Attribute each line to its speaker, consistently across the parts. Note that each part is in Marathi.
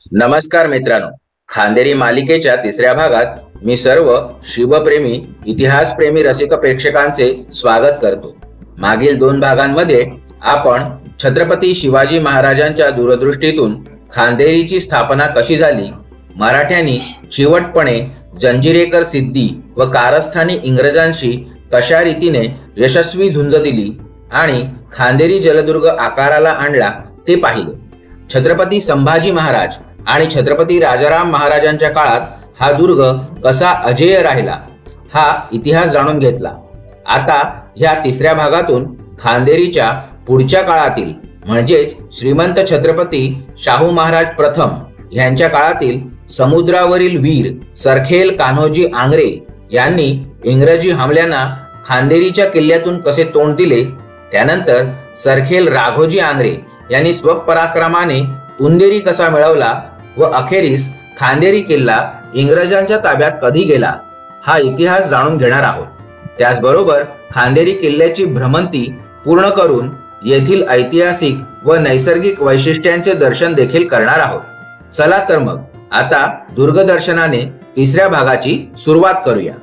Speaker 1: नमस्कार मित्रांनो, खांदेरी मालिकेच्या तिसऱ्या भागात मी सर्व शिवप्रेमी, इतिहासप्रेमी रसिक प्रेक्षकांचे स्वागत करतो। मागील 2 भागांमध्ये आपण छत्रपती शिवाजी महाराजांच्या दूरदृष्टीतून खांदेरीची स्थापना कशी झाली, मराठ्यांनी शेवटपणे जंजिरेकर सिद्धी व कारस्थानी इंग्रजांशी कशा रीतीने यशस्वी झुंज दिली आणि खांदेरी जलदुर्ग आकाराला आणला ते पाहिले। छत्रपती संभाजी महाराज आणि छत्रपती राजाराम महाराजांच्या काळात हा दुर्ग कसा अजेय राहिला हा इतिहास जाणून घेतला। आता ह्या तिसऱ्या भागातून खांदेरीच्या पुढच्या काळातील म्हणजेच श्रीमंत छत्रपती शाहू महाराज प्रथम यांच्या काळातील समुद्रावरील वीर सरखेल कान्होजी आंग्रे यांनी इंग्रजी हमल्यांना खांदेरीच्या किल्ल्यातून कसे तोंड दिले, त्यानंतर सरखेल राघोजी आंग्रे यांनी स्वपराक्रमाने पुंदेरी कसा मिळवला व अखेरीस खांदेरी किल्ला इंग्रजांच्या ताब्यात कधी गेला हा इतिहास जाणून घेणार आहोत। त्याचबरोबर खांदेरी किल्ल्याची भ्रमंती पूर्ण करून येथील ऐतिहासिक व नैसर्गिक वैशिष्ट्यांचे दर्शन देखील करणार आहोत। चला तर मग आता दुर्गदर्शनाने तिसऱ्या भागाची सुरुवात करूया।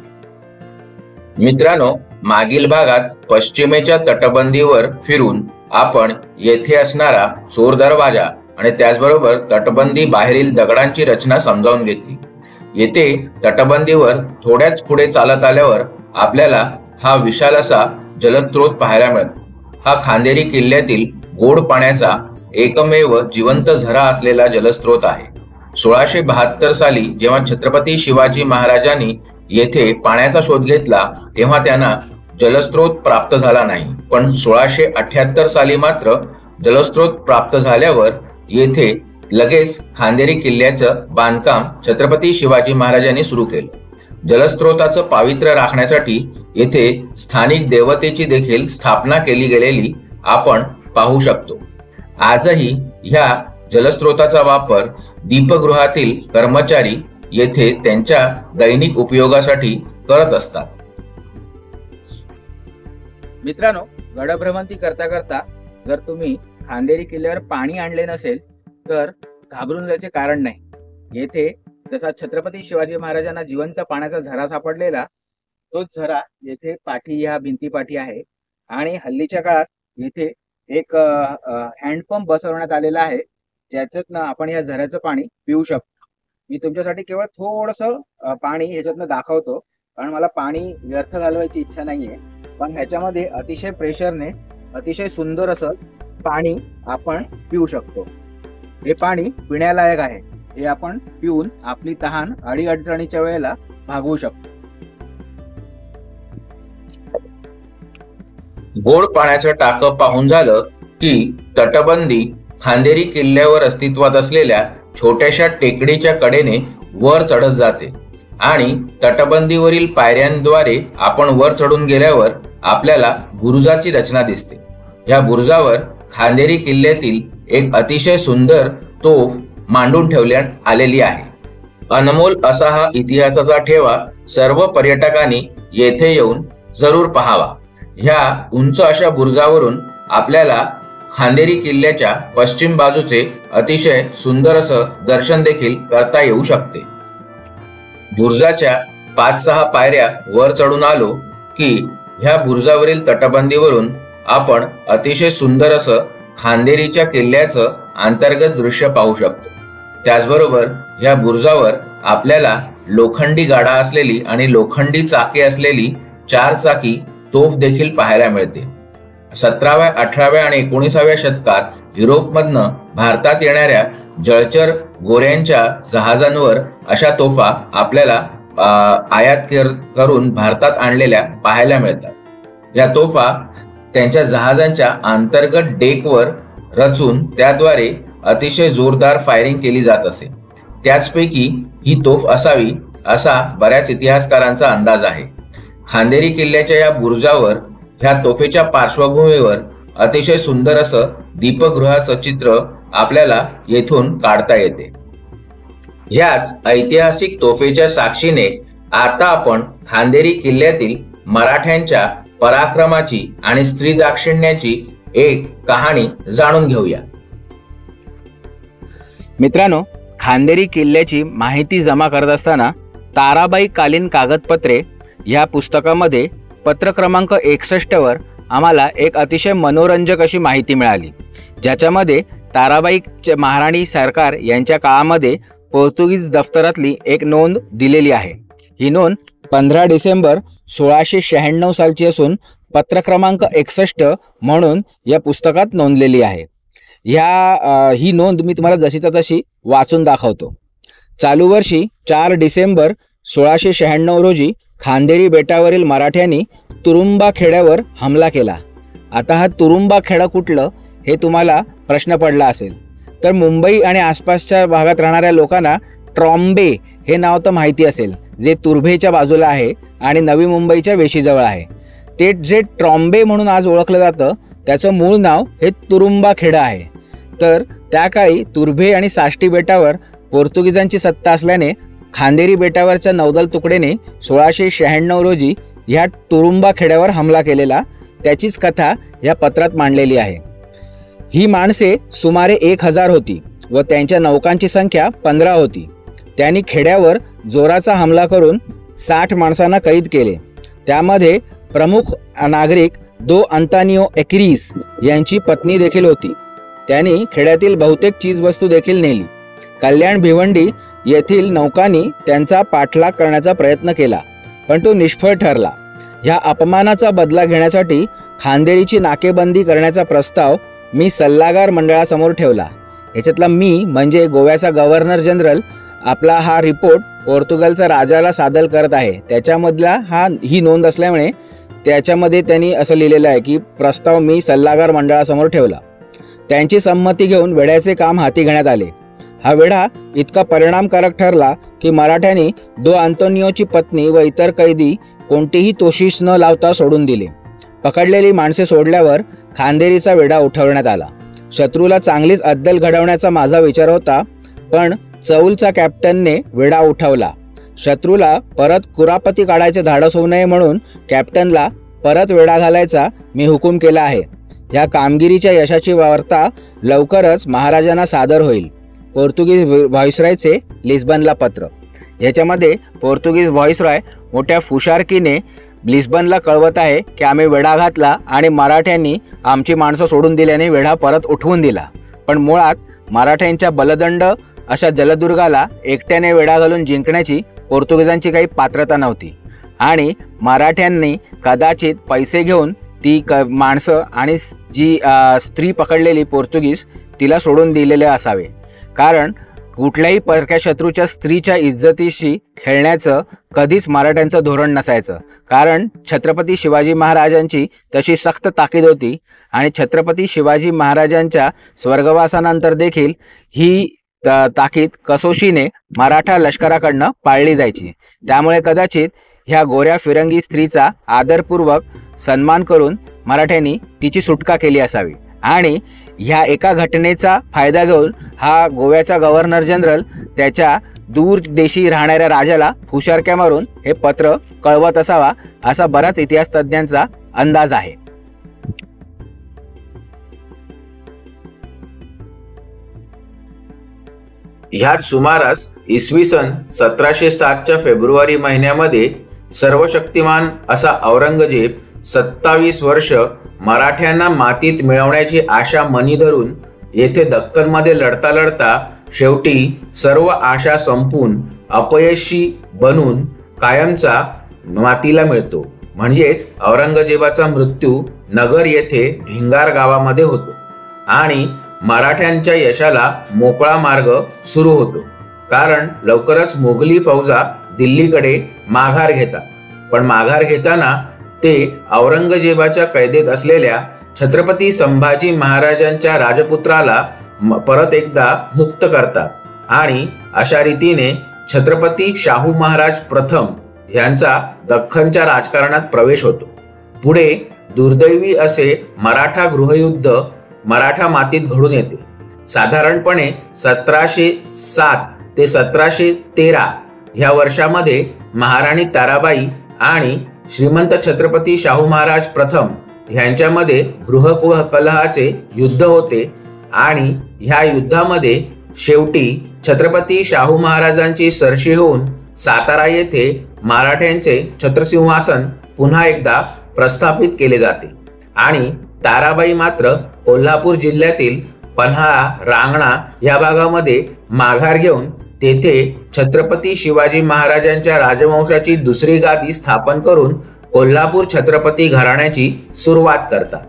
Speaker 1: मित्रांनो, मागील भागात पश्चिमेच्या तटबंदीवर फिरून आपण येथे असणारा चोर दरवाजा आणि त्याचबरोबर तटबंदी बाहेरील दगडांची रचना समजावून घेतली। येथे तटबंदीवर थोड्याच पुढे चालत आल्यावर आपल्याला हा विशाल असा जलस्रोत पाहायला मिळतो। हा खांदेरी किल्ल्यातील गोड पाण्याचा एकमेव जिवंत झरा असलेला जलस्रोत आहे। 1672 साली जेव्हा छत्रपती शिवाजी महाराजांनी येथे पाण्याचा शोध घेतला तेव्हा त्यांना जलस्रोत प्राप्त झाला नाही, पण 1678 साली मात्र जलस्रोत प्राप्त झाल्यावर येथे लगेच खांदेरी किल्ल्याचं बांधकाम छत्रपती शिवाजी महाराजांनी सुरू केलं। जलस्रोताचं पावित्र्य राखण्यासाठी येथे स्थानिक देवतेची देखील स्थापना केली गेलेली आपण पाहू शकतो। आजही ह्या जलस्रोताचा वापर दीपगृहातील कर्मचारी येथे त्यांच्या दैनिक उपयोगासाठी करत असतात।
Speaker 2: मित्रांनो, गडभ्रमंती करता करता जर तुम्ही खांदेरी किल्ल्यावर पाणी आणले नसेल तर घाबरून जायचे कारण नाही। येथे जसा छत्रपती शिवाजी महाराजांना जिवंत पाण्याचा झरा सापडलेला तोच झरा येथे पाठी, ह्या भिंतीपाठी आहे आणि हल्लीच्या काळात येथे एक हँडपंप बसवण्यात आलेला आहे ज्याच्यातनं आपण या झऱ्याचं पाणी पिऊ शकतो। मी तुमच्यासाठी केवळ थोडंसं पाणी ह्याच्यातनं दाखवतो कारण मला पाणी व्यर्थ घालवायची इच्छा नाहीये, पण ह्याच्यामध्ये अतिशय प्रेशरने अतिशय सुंदर असं पाणी आपण पिऊ शकतो। हे पाणी पिण्यालायक आहे, हे आपण पिऊन आपली तहान अडीअडचणीच्या वेळेला भागवू शकतो।
Speaker 1: गोड पाण्याचं टाकं पाहून झालं की तटबंदी खांदेरी किल्ल्यावर अस्तित्वात असलेल्या छोट्याशा टेकडीच्या कडेने वर चढत जाते आणि तटबंदीवरील पायऱ्यांद्वारे आपण वर चढून गेल्यावर आपल्याला बुरुजाची रचना दिसते। या बुरुजावर खांदेरी किल्ल्यातील एक अतिशय सुंदर तोफ मांडून ठेवण्यात आलेली आहे। अनमोल असा हा इतिहासाचा ठेवा सर्व पर्यटकांनी येथे येऊन जरूर पाहावा। ह्या उंच अशा बुरुजावरून आपल्याला खांदेरी किल्ल्याच्या पश्चिम बाजूचे अतिशय सुंदर असं दर्शन देखील करता येऊ शकते। बुरुजाच्या 5-6 पायऱ्या वर चढून आलो की ह्या बुरुजावरील तटबंदीवरून आपण अतिशय सुंदर असं खांदेरीच्या किल्ल्याचं अंतर्गत दृश्य पाहू शकतो। त्याचबरोबर ह्या बुरुजावर आपल्याला लोखंडी गाडा असलेली आणि लोखंडी चाके असलेली 4 चाकी तोफ देखील पाहायला मिळते। 17व्या, 18व्या आणि 19व्या शतकात युरोपमधनं भारतात येणाऱ्या जळचर गोऱ्यांच्या जहाजांवर अशा तोफा आपल्याला आयात करून भारतात आणलेल्या पाहायला मिळतात। या तोफा त्यांच्या जहाजांच्या अंतर्गत डेकवर रचून त्याद्वारे अतिशय जोरदार फायरिंग केली जात असे। त्याचपैकी ही तोफ असावी असा बऱ्याच इतिहासकारांचा अंदाज आहे। खांदेरी किल्ल्याच्या या बुरुजावर ह्या तोफेच्या पार्श्वभूमीवर अतिशय सुंदर असं दीपगृहाचं चित्र आपल्याला येथून काढता येते। ह्याच ऐतिहासिक तोफेच्या साक्षीने आता आपण खांदेरी किल्ल्यातील मराठ्यांच्या पराक्रमाची आणि स्त्री दाक्षिण्याची एक कहाणी जाणून घेऊया।
Speaker 2: मित्रांनो, खांदेरी किल्ल्याची माहिती जमा करत असताना ताराबाई कालीन कागदपत्रे ह्या पुस्तकामध्ये पत्र क्रमांक 61 वर आम्हाला एक अतिशय मनोरंजक अशी माहिती मिळाली, ज्याच्यामध्ये ताराबाई महाराणी सरकार यांच्या काळामध्ये पोर्तुगीज दफ्तरातली एक नोंद दिलेली आहे। ही नोंद 15 डिसेंबर 1696 सालची असून पत्र क्रमांक 61 म्हणून या पुस्तकात नोंदलेली आहे। ही नोंद मी तुम्हाला जशीच्या तशी वाचून दाखवतो। चालू वर्षी 4 डिसेंबर 1696 रोजी खांदेरी बेटावरील मराठ्यांनी तुरुंबा खेड्यावर हमला केला। आता हा तुरुंबा खेडा कुठलं हे तुम्हाला प्रश्न पडला असेल, तर मुंबई आणि आसपासच्या भागात राहणाऱ्या लोकांना ट्रॉम्बे हे नाव तर माहिती असेल, जे तुर्भेच्या बाजूला आहे आणि नवी मुंबईच्या वेशीजवळ आहे। ते जे ट्रॉम्बे म्हणून आज ओळखलं जातं त्याचं मूळ नाव हे तुरुंबा खेडा आहे। तर त्या काळी तुर्भे आणि साष्टी बेटावर पोर्तुगीजांची सत्ता असल्याने खांदेरी बेटावरच्या नौदल तुकडेने 1696 रोजी ह्या तुरुंबा खेड्यावर हमला केलेला, त्याचीच कथा या पत्रात मांडलेली आहे। ही माणसे सुमारे 1000 होती व त्यांच्या नौकांची संख्या 15 होती। त्यांनी खेड्यावर जोराचा हमला करून 60 माणसांना कैद केले। त्यामध्ये प्रमुख नागरिक दो अंतानियो एक्रिस यांची पत्नी देखील होती। त्यांनी खेड्यातील बहुतेक चीजवस्तू देखील नेली। कल्याण भिवंडी येथील नौकांनी त्यांचा पाठलाग करण्याचा प्रयत्न केला, पण तो निष्फळ ठरला। ह्या अपमानाचा बदला घेण्यासाठी खांदेरीची नाकेबंदी करण्याचा प्रस्ताव मी सल्लागार मंडळासमोर ठेवला। याच्यातला मी म्हणजे गोव्याचा गव्हर्नर जनरल आपला हा रिपोर्ट पोर्तुगालच्या राजाला सादर करत आहे, त्याच्यामधला ही नोंद असल्यामुळे त्याच्यामध्ये त्यांनी असं लिहिलेलं आहे की प्रस्ताव मी सल्लागार मंडळासमोर ठेवला। त्यांची संमती घेऊन वेढ्याचे काम हाती घेण्यात आले। हा वेढा इतका परिणामकारक ठरला की मराठ्यांनी दो अंतोनियोची पत्नी व इतर कैदी कोणतीही तोशीस न लावता सोडून दिले। पकडलेली माणसे सोडल्यावर खांदेरीचा वेढा उठवण्यात आला। शत्रूला चांगलीच अद्दल घडवण्याचा माझा विचार होता, पण चौलचा कॅप्टनने वेढा उठवला। शत्रूला परत कुरापती काढायचे धाडस होऊ नये म्हणून कॅप्टनला परत वेढा घालायचा मी हुकूम केला आहे। या कामगिरीच्या यशाची वार्ता लवकरच महाराजांना सादर होईल। पोर्तुगीज व्हाईसरॉयचे लिस्बनला पत्र। याच्यामध्ये पोर्तुगीज व्हाईसरॉय मोठ्या फुशारकीने लिस्बनला कळवत आहे की आम्ही वेढा घातला आणि मराठ्यांनी आमची माणसं सोडून दिल्याने वेढा परत उठवून दिला, पण मुळात मराठ्यांच्या बलदंड अशा जलदुर्गाला एकट्याने वेढा घालून जिंकण्याची पोर्तुगीजांची काही पात्रता नव्हती आणि मराठ्यांनी कदाचित पैसे घेऊन ती माणसं आणि जी स्त्री पकडलेली पोर्तुगीज तिला सोडून दिलेले असावे, कारण कुठल्याही परक्या शत्रूच्या स्त्रीच्या इज्जतीशी खेळण्याचं कधीच मराठ्यांचं धोरण नसायचं। कारण छत्रपती शिवाजी महाराजांची तशी सक्त ताकीद होती आणि छत्रपती शिवाजी महाराजांच्या स्वर्गवासानंतर देखील ही ताकीद कसोशीने मराठा लष्कराकडनं पाळली जायची। त्यामुळे कदाचित ह्या गोऱ्या फिरंगी स्त्रीचा आदरपूर्वक सन्मान करून मराठ्यांनी तिची सुटका केली असावी आणि ह्या एका घटनेचा फायदा घेऊन हा गोव्याचा गव्हर्नर जनरल त्याच्या दूर देशी राहणाऱ्या राजाला फुशारक्या मारून हे पत्र कळवत असावा, असा बराच इतिहास तज्ञांचा अंदाज आहे।
Speaker 1: ह्याच सुमारास इसवी सन 1707च्या फेब्रुवारी महिन्यामध्ये सर्वशक्तिमान असा औरंगजेब 27 वर्ष मराठ्यांना मातीत मिळवण्याची आशा मनी धरून येथे दक्कनमध्ये लढता लढता शेवटी सर्व आशा संपून अपयशी बनून कायमचा मातीला मिळतो। म्हणजेच औरंगजेबाचा मृत्यू नगर येथे भिंगार गावामध्ये होतो आणि मराठ्यांच्या यशाला मोकळा मार्ग सुरू होतो, कारण लवकरच मोगली फौजा दिल्लीकडे माघार घेतात। पण माघार घेताना ते औरंगजेबाच्या कैदेत असलेल्या छत्रपती संभाजी महाराजांच्या राजपुत्राला परत एकदा मुक्त करतात आणि अशा रीतीने छत्रपती शाहू महाराज प्रथम यांचा दख्खनच्या राजकारणात प्रवेश होतो। पुढे दुर्दैवी असे मराठा गृहयुद्ध मराठा मातीत घडून येते। साधारणपणे 1707 ते 1713 ह्या वर्षामध्ये महाराणी ताराबाई आणि श्रीमंत छत्रपती शाहू महाराज प्रथम ह्यांच्यामध्ये गृहकलहाचे युद्ध होते आणि ह्या युद्धामध्ये शेवटी छत्रपती शाहू महाराजांची सरशी होऊन सातारा येथे मराठ्यांचे छत्रसिंहासन पुन्हा एकदा प्रस्थापित केले जाते आणि ताराबाई मात्र कोल्हापूर जिल्ह्यातील पन्हाळा, रांगणा या भागामध्ये माघार घेऊन तेथे छत्रपती शिवाजी महाराजांच्या राजवंशाची दुसरी गादी स्थापन करून कोल्हापूर छत्रपती घराण्याची सुरुवात करतात.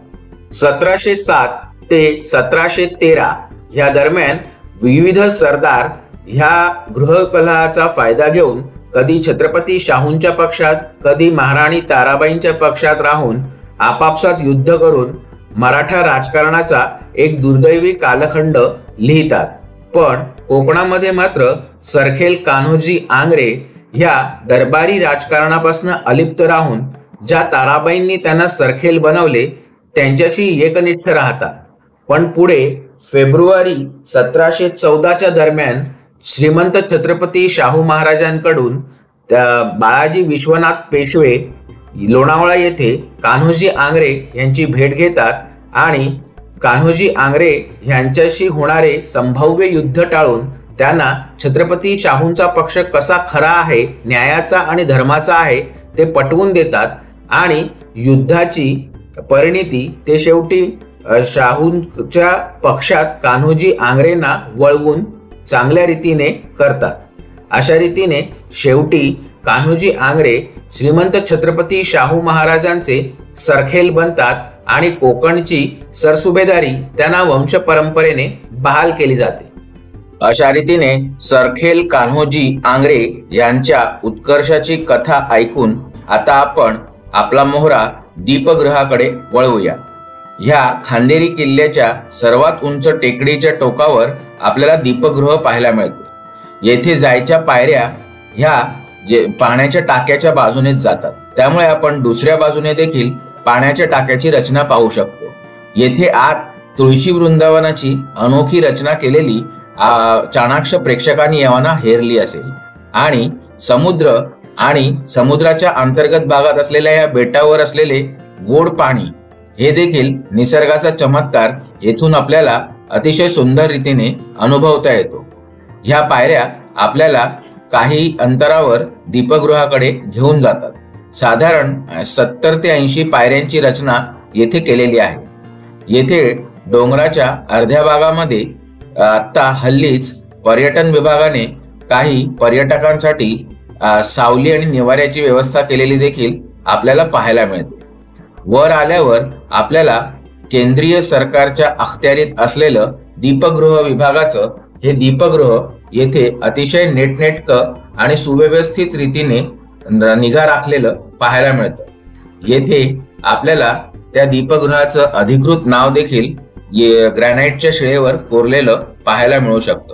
Speaker 1: 1707 ते 1713 या दरम्यान विविध सरदार ह्या गृहकलहाचा फायदा घेऊन कधी छत्रपती शाहूंच्या पक्षात, कधी महाराणी ताराबाईंच्या पक्षात राहून आपापसात युद्ध करून मराठा राजकारणाचा एक दुर्दैवी कालखंड लिहितात. पण कोकणामध्ये मात्र सरखेल कान्होजी आंग्रे ह्या दरबारी राजकारणापासून अलिप्त राहून ज्या ताराबाईंनी त्यांना सरखेल बनवले त्यांच्याशी एकनिष्ठ राहतात. पण पुढे फेब्रुवारी 1714च्या दरम्यान श्रीमंत छत्रपती शाहू महाराजांकडून बाळाजी विश्वनाथ पेशवे लोणावळा येथे कान्होजी आंग्रे यांची भेट घेतात आणि कान्होजी आंग्रे यांच्याशी होणारे संभाव्य युद्ध टाळून त्यांना छत्रपती शाहूंचा पक्ष कसा खरा आहे, न्यायाचा आणि धर्माचा आहे ते पटवून देतात आणि युद्धाची परिणिती ते शेवटी शाहूंच्या पक्षात कान्होजी आंग्रेंना वळवून चांगल्या रीतीने करतात. अशा रीतीने शेवटी कान्होजी आंग्रे श्रीमंत छत्रपती शाहू महाराजांचे सरखेल बनतात आणि कोकणची सरसुभेदारी त्यांना वंश परंपरेने बहाल केली जाते. अशा रीतीने सरखेल कान्होजी आंग्रे यांच्या उत्कर्षाची कथा ऐकून आता आपण आपला मोहरा दीपगृहाकडे वळवूया. ह्या खांदेरी किल्ल्याच्या सर्वात उंच टेकडीच्या टोकावर आपल्याला दीपगृह पाहायला मिळते. येथे जायच्या पायऱ्या ह्या पाण्याच्या टाक्याच्या बाजूनेच जातात, त्यामुळे आपण दुसऱ्या बाजूने देखील पाण्याच्या टाक्याची रचना पाहू शकतो. येथे आत तुळशी वृंदावनाची अनोखी रचना केलेली चाणाक्ष प्रेक्षकांनी येवाना हेरली असेल आणि समुद्र आणि समुद्राच्या अंतर्गत भागात असलेल्या या बेटावर असलेले गोड पाणी हे देखील निसर्गाचा चमत्कार येथून आपल्याला अतिशय सुंदर रीतीने अनुभवता येतो. ह्या पायऱ्या आपल्याला काही अंतरावर दीपगृहाकडे घेऊन जातात. साधारण 70 ते 80 पायऱ्यांची रचना येथे केलेली आहे. येथे डोंगराच्या अर्ध्या भागामध्ये आता हल्लीच पर्यटन विभागाने काही पर्यटकांसाठी सावली आणि निवाऱ्याची व्यवस्था केलेली देखील आपल्याला पाहायला मिळते. वर आल्यावर आपल्याला केंद्रीय सरकारच्या अखत्यारीत असलेलं दीपगृह विभागाचं हे दीपगृह येथे अतिशय नेटनेटकं आणि सुव्यवस्थित रीतीने निगा राखलेलं पाहायला मिळतं. येथे आपल्याला त्या दीपगृहाचं अधिकृत नाव देखील ग्रॅनाइटच्या शिळेवर कोरलेलं पाहायला मिळू शकतं.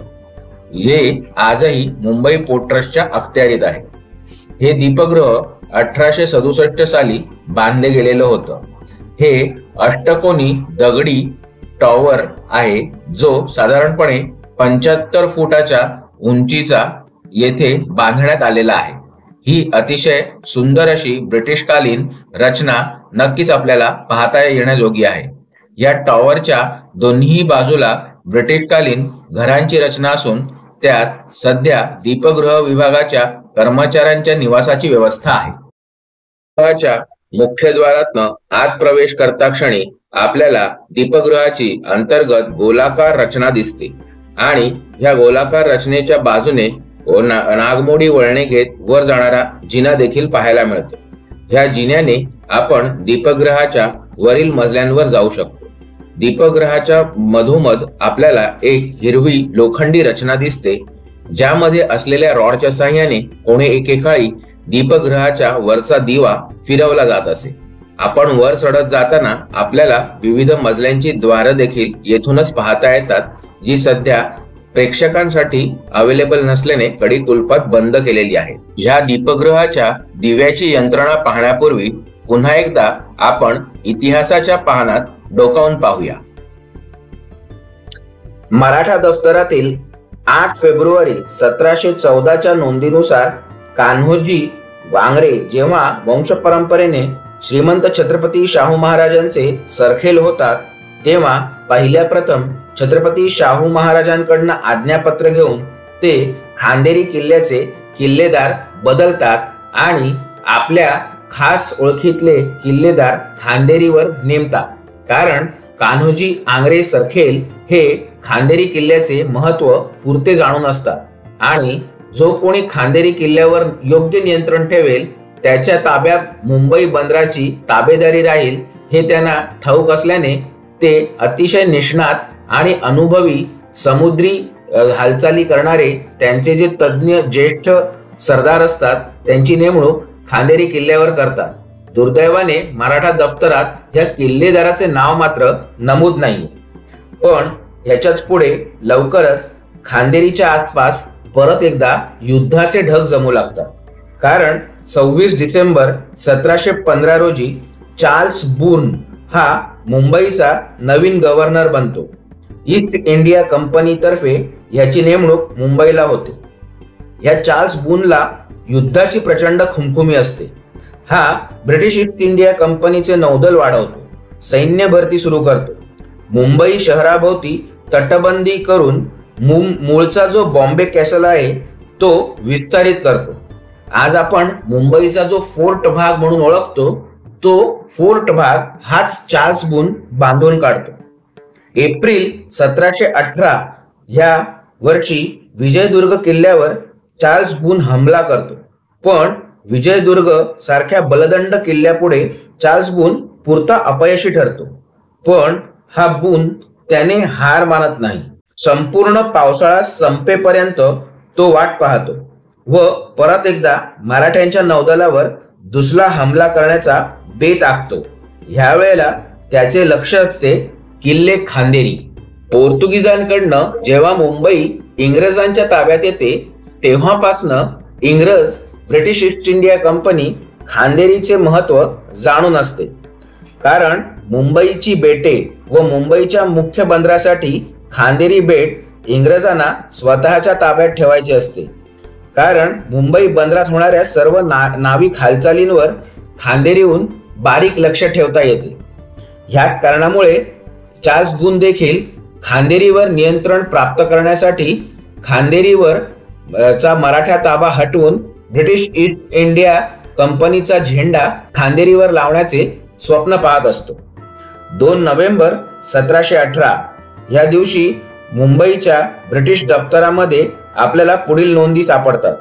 Speaker 1: हे आजही मुंबई पोर्ट ट्रस्टच्या अखत्यारीत आहे. हे दीपगृह 1867 साली बांधले गेलेलं होतं. हे अष्टकोनी दगडी टॉवर आहे जो साधारणपणे 75 फुटाच्या उंचीचा येथे बांधण्यात आलेला आहे. ही अतिशय सुंदर अशी ब्रिटिशकालीन रचना नक्कीच आपल्याला पाहता येण्याजोगी आहे. या टॉवरच्या दोन्ही बाजूला ब्रिटिशकालीन घरांची रचना असून त्यात सध्या दीपगृह विभागाच्या कर्मचाऱ्यांच्या निवासाची व्यवस्था आहे. दीपगृहाच्या मुख्यद्वारातनं आत प्रवेश करता क्षणी आपल्याला दीपगृहाची अंतर्गत गोलाकार रचना दिसते आणि ह्या गोलाकार रचनेच्या बाजूने नागमोडी वळणे घेत वर जाणारा जिना देखील पाहायला मिळतो. ह्या जिन्याने आपण दीपगृहाच्या वरील मजल्यांवर जाऊ शकतो. दीपगृहाच्या मधोमध आपल्याला एक हिरवी लोखंडी रचना दिसते ज्यामध्ये असलेल्या रॉडच्या साह्याने कोणी एकेकाळी दीपगृहाच्या वरचा दिवा फिरवला जात असे. आपण वर चढत जाताना आपल्याला विविध मजल्यांची द्वारं देखील येथूनच पाहता येतात, जी सध्या प्रेक्षकांसाठी अवेलेबल नसल्याने कडी कुलपात बंद केलेली आहे. ह्या दीपगृहाच्या दिव्याची यंत्रणा पाहण्यापूर्वी पुन्हा एकदा आपण इतिहासाच्या पाहण्यात डोकावून पाहूया. मराठा दफ्तरातील 8 फेब्रुवारी 1714च्या नोंदीनुसार कान्होजी आंग्रे जेव्हा वंश परंपरेने श्रीमंत छत्रपती शाहू महाराजांचे सरखेल होतात तेव्हा पहिल्या प्रथम छत्रपती शाहू महाराजांकडनं आज्ञापत्र घेऊन ते खांदेरी किल्ल्याचे किल्लेदार बदलतात आणि आपल्या खास ओळखीतले किल्लेदार खांदेरीवर नेमतात. कारण कान्होजी आंग्रे सरखेल हे खांदेरी किल्ल्याचे महत्व पुरते जाणून असतात आणि जो कोणी खांदेरी किल्ल्यावर योग्य नियंत्रण ठेवेल त्याच्या ताब्यात मुंबई बंदराची ताबेदारी राहील हे त्यांना ठाऊक असल्याने ते अतिशय निष्णात आणि अनुभवी समुद्री हालचाली करणारे त्यांचे जे तज्ज्ञ ज्येष्ठ सरदार असतात त्यांची नेमणूक खांदेरी किल्ल्यावर करतात. दुर्दैवाने मराठा दफ्तरात या किल्लेदाराचे नाव मात्र नमूद नाही. पण याच्याच पुढे लवकरच खांदेरीच्या आसपास परत एकदा युद्धाचे ढग जमू लागतात. कारण 26 डिसेंबर 1715 रोजी चार्ल्स बूर्न हा मुंबईचा नवीन गव्हर्नर बनतो. ईस्ट इंडिया कंपनीतर्फे याची नेमणूक मुंबईला होते. या चार्ल्स बूर्नला युद्धाची प्रचंड खुमखुमी असते. हा ब्रिटिश ईस्ट इंडिया कंपनीचे नौदल वाढवतो, सैन्य भरती सुरू करतो, मुंबई शहराभोवती तटबंदी करून मूळचा जो बॉम्बे कॅसल आहे तो विस्तारित करतो. आज आपण मुंबईचा जो फोर्ट भाग म्हणून ओळखतो तो फोर्ट भाग हाच चार्ल्स बूर्न बांधून काढतो. एप्रिल 1718 ह्या वर्षी विजयदुर्ग किल्ल्यावर चार्ल्स बूर्न हमला करतो. पण विजयदुर्ग सारख्या बलदंड किल्ल्यापुढे चार्ल्स बूर्न पुरता अपयशी ठरतो. पण हा बूर्न त्याने हार मानत नाही. संपूर्ण पावसाळा संपेपर्यंत तो वाट पाहतो व परत एकदा मराठ्यांच्या नौदलावर दुसरा हमला करण्याचा बेत आखतो. ह्यावेळेला त्याचे लक्ष असते किल्ले खांदेरी. पोर्तुगीजांकडनं जेव्हा मुंबई इंग्रजांच्या ताब्यात येते तेव्हापासनं इंग्रज ब्रिटिश ईस्ट इंडिया कंपनी खांदेरीचे महत्व जाणून असते. कारण मुंबईची बेटे व मुंबईच्या मुख्य बंदरासाठी खांदेरी बेट इंग्रजांना स्वतःच्या ताब्यात ठेवायचे असते. कारण मुंबई बंदरात होणाऱ्या सर्व नाविक हालचालींवर खांदेरीहून बारीक लक्ष ठेवता येते. ह्याच कारणामुळे चार्ल्स बूर्न देखील खांदेरीवर नियंत्रण प्राप्त करण्यासाठी खांदेरीवर चा मराठा ताबा हटवून ब्रिटिश ईस्ट इंडिया कंपनीचा झेंडा खांदेरीवर लावण्याचे स्वप्न पाहत असतो. 2 नोव्हेंबर 1718 या दिवशी मुंबईच्या ब्रिटिश दप्तरामध्ये आपल्याला पुढील नोंदी सापडतात.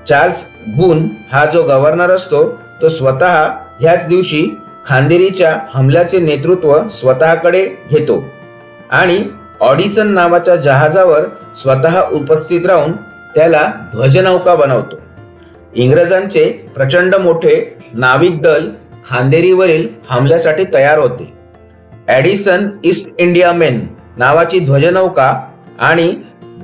Speaker 1: चार्ल्स बूर्न हा जो गव्हर्नर असतो तो स्वतः ह्याच दिवशी खांदेरीच्या हमल्याचे नेतृत्व स्वतःकडे घेतो आणि ऑडिसन नावाच्या जहाजावर स्वतः उपस्थित राहून त्याला ध्वजनौका बनवतो. इंग्रजांचे प्रचंड मोठे नाविक दल खांदेरीवरील हमल्यासाठी तयार होते. ॲडिसन ईस्ट इंडिया मेन नावाची ध्वजनौका आणि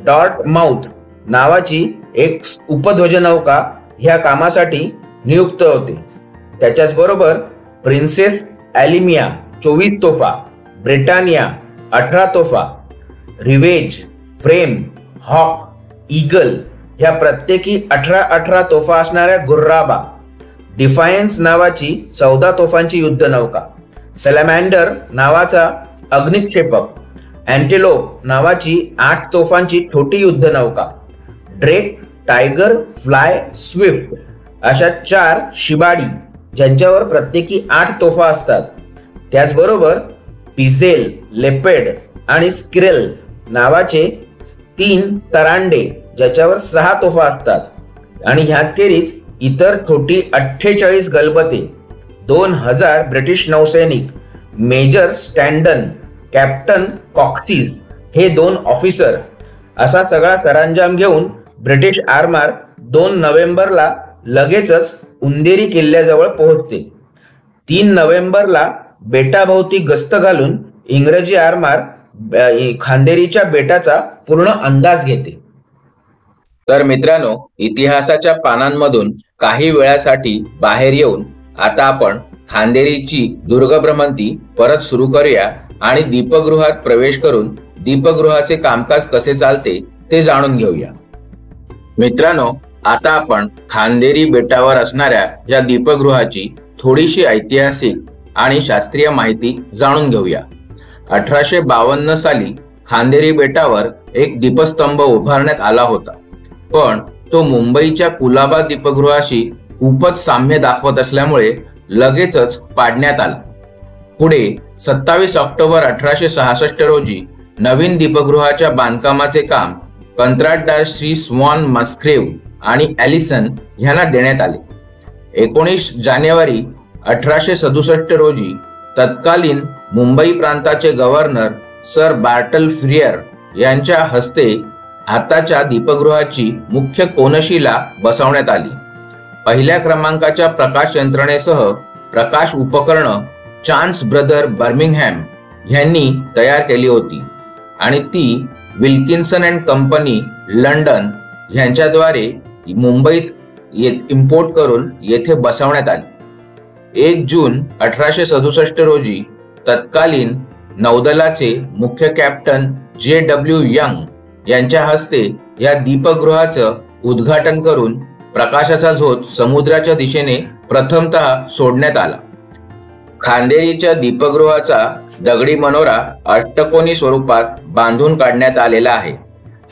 Speaker 1: डॉट माउथ नावाची एक उपध्वजनौका ह्या कामासाठी नियुक्त होते. त्याच्याच बरोबर प्रिन्सेस ॲलिमिया 24 तोफा, ब्रिटानिया 18 तोफा, रिवेज, फ्रेम, हॉक, ईगल ह्या प्रत्येकी 18 तोफा असणाऱ्या गुर्राबा, डिफायन्स नावाची 14 तोफांची युद्धनौका, सॅलमँडर नावाचा अग्निक्षेपक, अँटेलोप नावाची 8 तोफांची छोटी युद्धनौका, ड्रेक, टायगर, फ्लाय, स्विफ्ट अशा 4 शिबाडी ज्यांच्यावर प्रत्येकी 8 तोफा असतात. त्याचबरोबर पिझेल, लेपेड आणि स्क्रेल नावाचे 3 तरांडे ज्याच्यावर 6 तोफा असतात आणि ह्याचखेरीज इतर छोटी 48 गलबते, 2000 ब्रिटिश नौसैनिक, मेजर स्टँडन, कॅप्टन कॉक्सिस हे 2 ऑफिसर असा सगळा सरंजाम घेऊन ब्रिटिश आरमार 2 नोव्हेंबरला लगेचच उंदेरी किल्ल्याजवळ पोहोचते. 3 नोव्हेंबरला बेटाभोवती गस्त घालून इंग्रजी आरमार खांदेरीच्या बेटाचा पूर्ण अंदाज घेते.
Speaker 2: तर मित्रांनो, इतिहासाच्या पानांमधून काही वेळासाठी बाहेर येऊन आता आपण खांदेरीची दुर्गभ्रमंती परत सुरू करूया आणि दीपगृहात प्रवेश करून दीपगृहाचे कामकाज कसे चालते ते जाणून घेऊया. मित्रांनो, आता आपण खांदेरी बेटावर असणाऱ्या या दीपगृहाची थोडीशी ऐतिहासिक आणि शास्त्रीय माहिती जाणून घेऊया. 1852 साली
Speaker 1: खांदेरी बेटावर एक दीपस्तंभ उभारण्यात आला होता, पण तो मुंबईच्या कुलाबा दीपगृहाशी खूपच साम्य दाखवत असल्यामुळे लगेचच पाडण्यात आला. पुढे 27 ऑक्टोबर 1866 रोजी नवीन दीपगृहाच्या बांधकामाचे काम कंत्राटदार श्री स्वॉन मस्ग्रेव आणि ॲलिसन यांना देण्यात आले. 19 जानेवारी 1867 रोजी तत्कालीन मुंबई प्रांताचे गव्हर्नर सर बार्टल फ्रियर यांच्या हस्ते आताच्या दीपगृहाची मुख्य कोनशिला बसवण्यात आली. पहिल्या क्रमांकाच्या प्रकाश यंत्रणेसह प्रकाश उपकरणं चान्स ब्रदर बर्मिंगहॅम यांनी तयार केली होती आणि ती विल्किन्सन अँड कंपनी लंडन यांच्याद्वारे मुंबईत इम्पोर्ट करून येथे बसवण्यात आली. 1 जून 1867 रोजी तत्कालीन नौदलाचे मुख्य कॅप्टन JW यंग यांच्या हस्ते या दीपगृहाचं उद्घाटन करून प्रकाशाचा झोत समुद्राच्या दिशेने प्रथमतः सोडण्यात आला. खांदेरीच्या दीपगृहाचा दगडी मनोरा अष्टकोनी स्वरूपात बांधून काढण्यात आलेला आहे.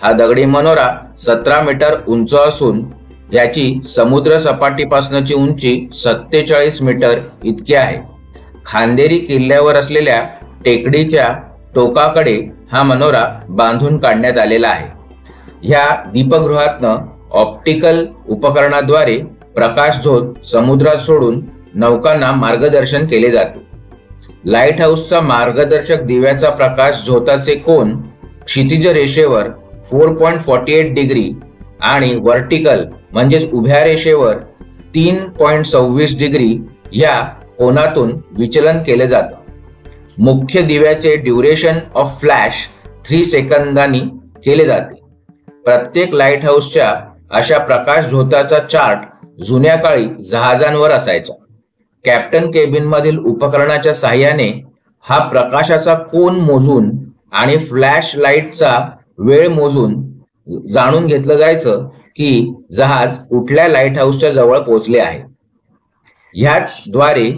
Speaker 1: हा दगडी मनोरा 17 मीटर उंच असून याची समुद्र सपाटीपासूनची उंची 47 मीटर इतकी आहे. खांदेरी किल्ल्यावर असलेल्या टेकडीच्या टोकाकडे हा मनोरा बांधून काढण्यात आलेला आहे. ह्या दीपगृहातनं ऑप्टिकल उपकरणाद्वारे प्रकाश झोत समुद्रात सोडून नौकांना मार्गदर्शन केले जाते. लाईट हाऊसचा मार्गदर्शक दिव्याचा प्रकाश झोताचे कोन क्षितिज रेषेवर 4.48 डिग्री आणि व्हर्टिकल म्हणजेच उभ्या रेषेवर 3.26 डिग्री या कोनातून विचलन केले जातं. मुख्य दिव्याचे ड्युरेशन ऑफ फ्लॅश 3 सेकंदांनी केले जाते. प्रत्येक लाईट हाऊसच्या अशा प्रकाश झोताचा चार्ट जुन्या काळी जहाजांवर असायचा. कॅप्टन केबिन मधील उपकरणाच्या साहाय्याने हा प्रकाशाचा कोन मोजून आणि फ्लॅश लाईटचा वेळ मोजून जाणून घेतलं जायचं की जहाज कुठल्या लाईट हाऊसच्या जवळ पोहोचले आहे. ह्याच द्वारे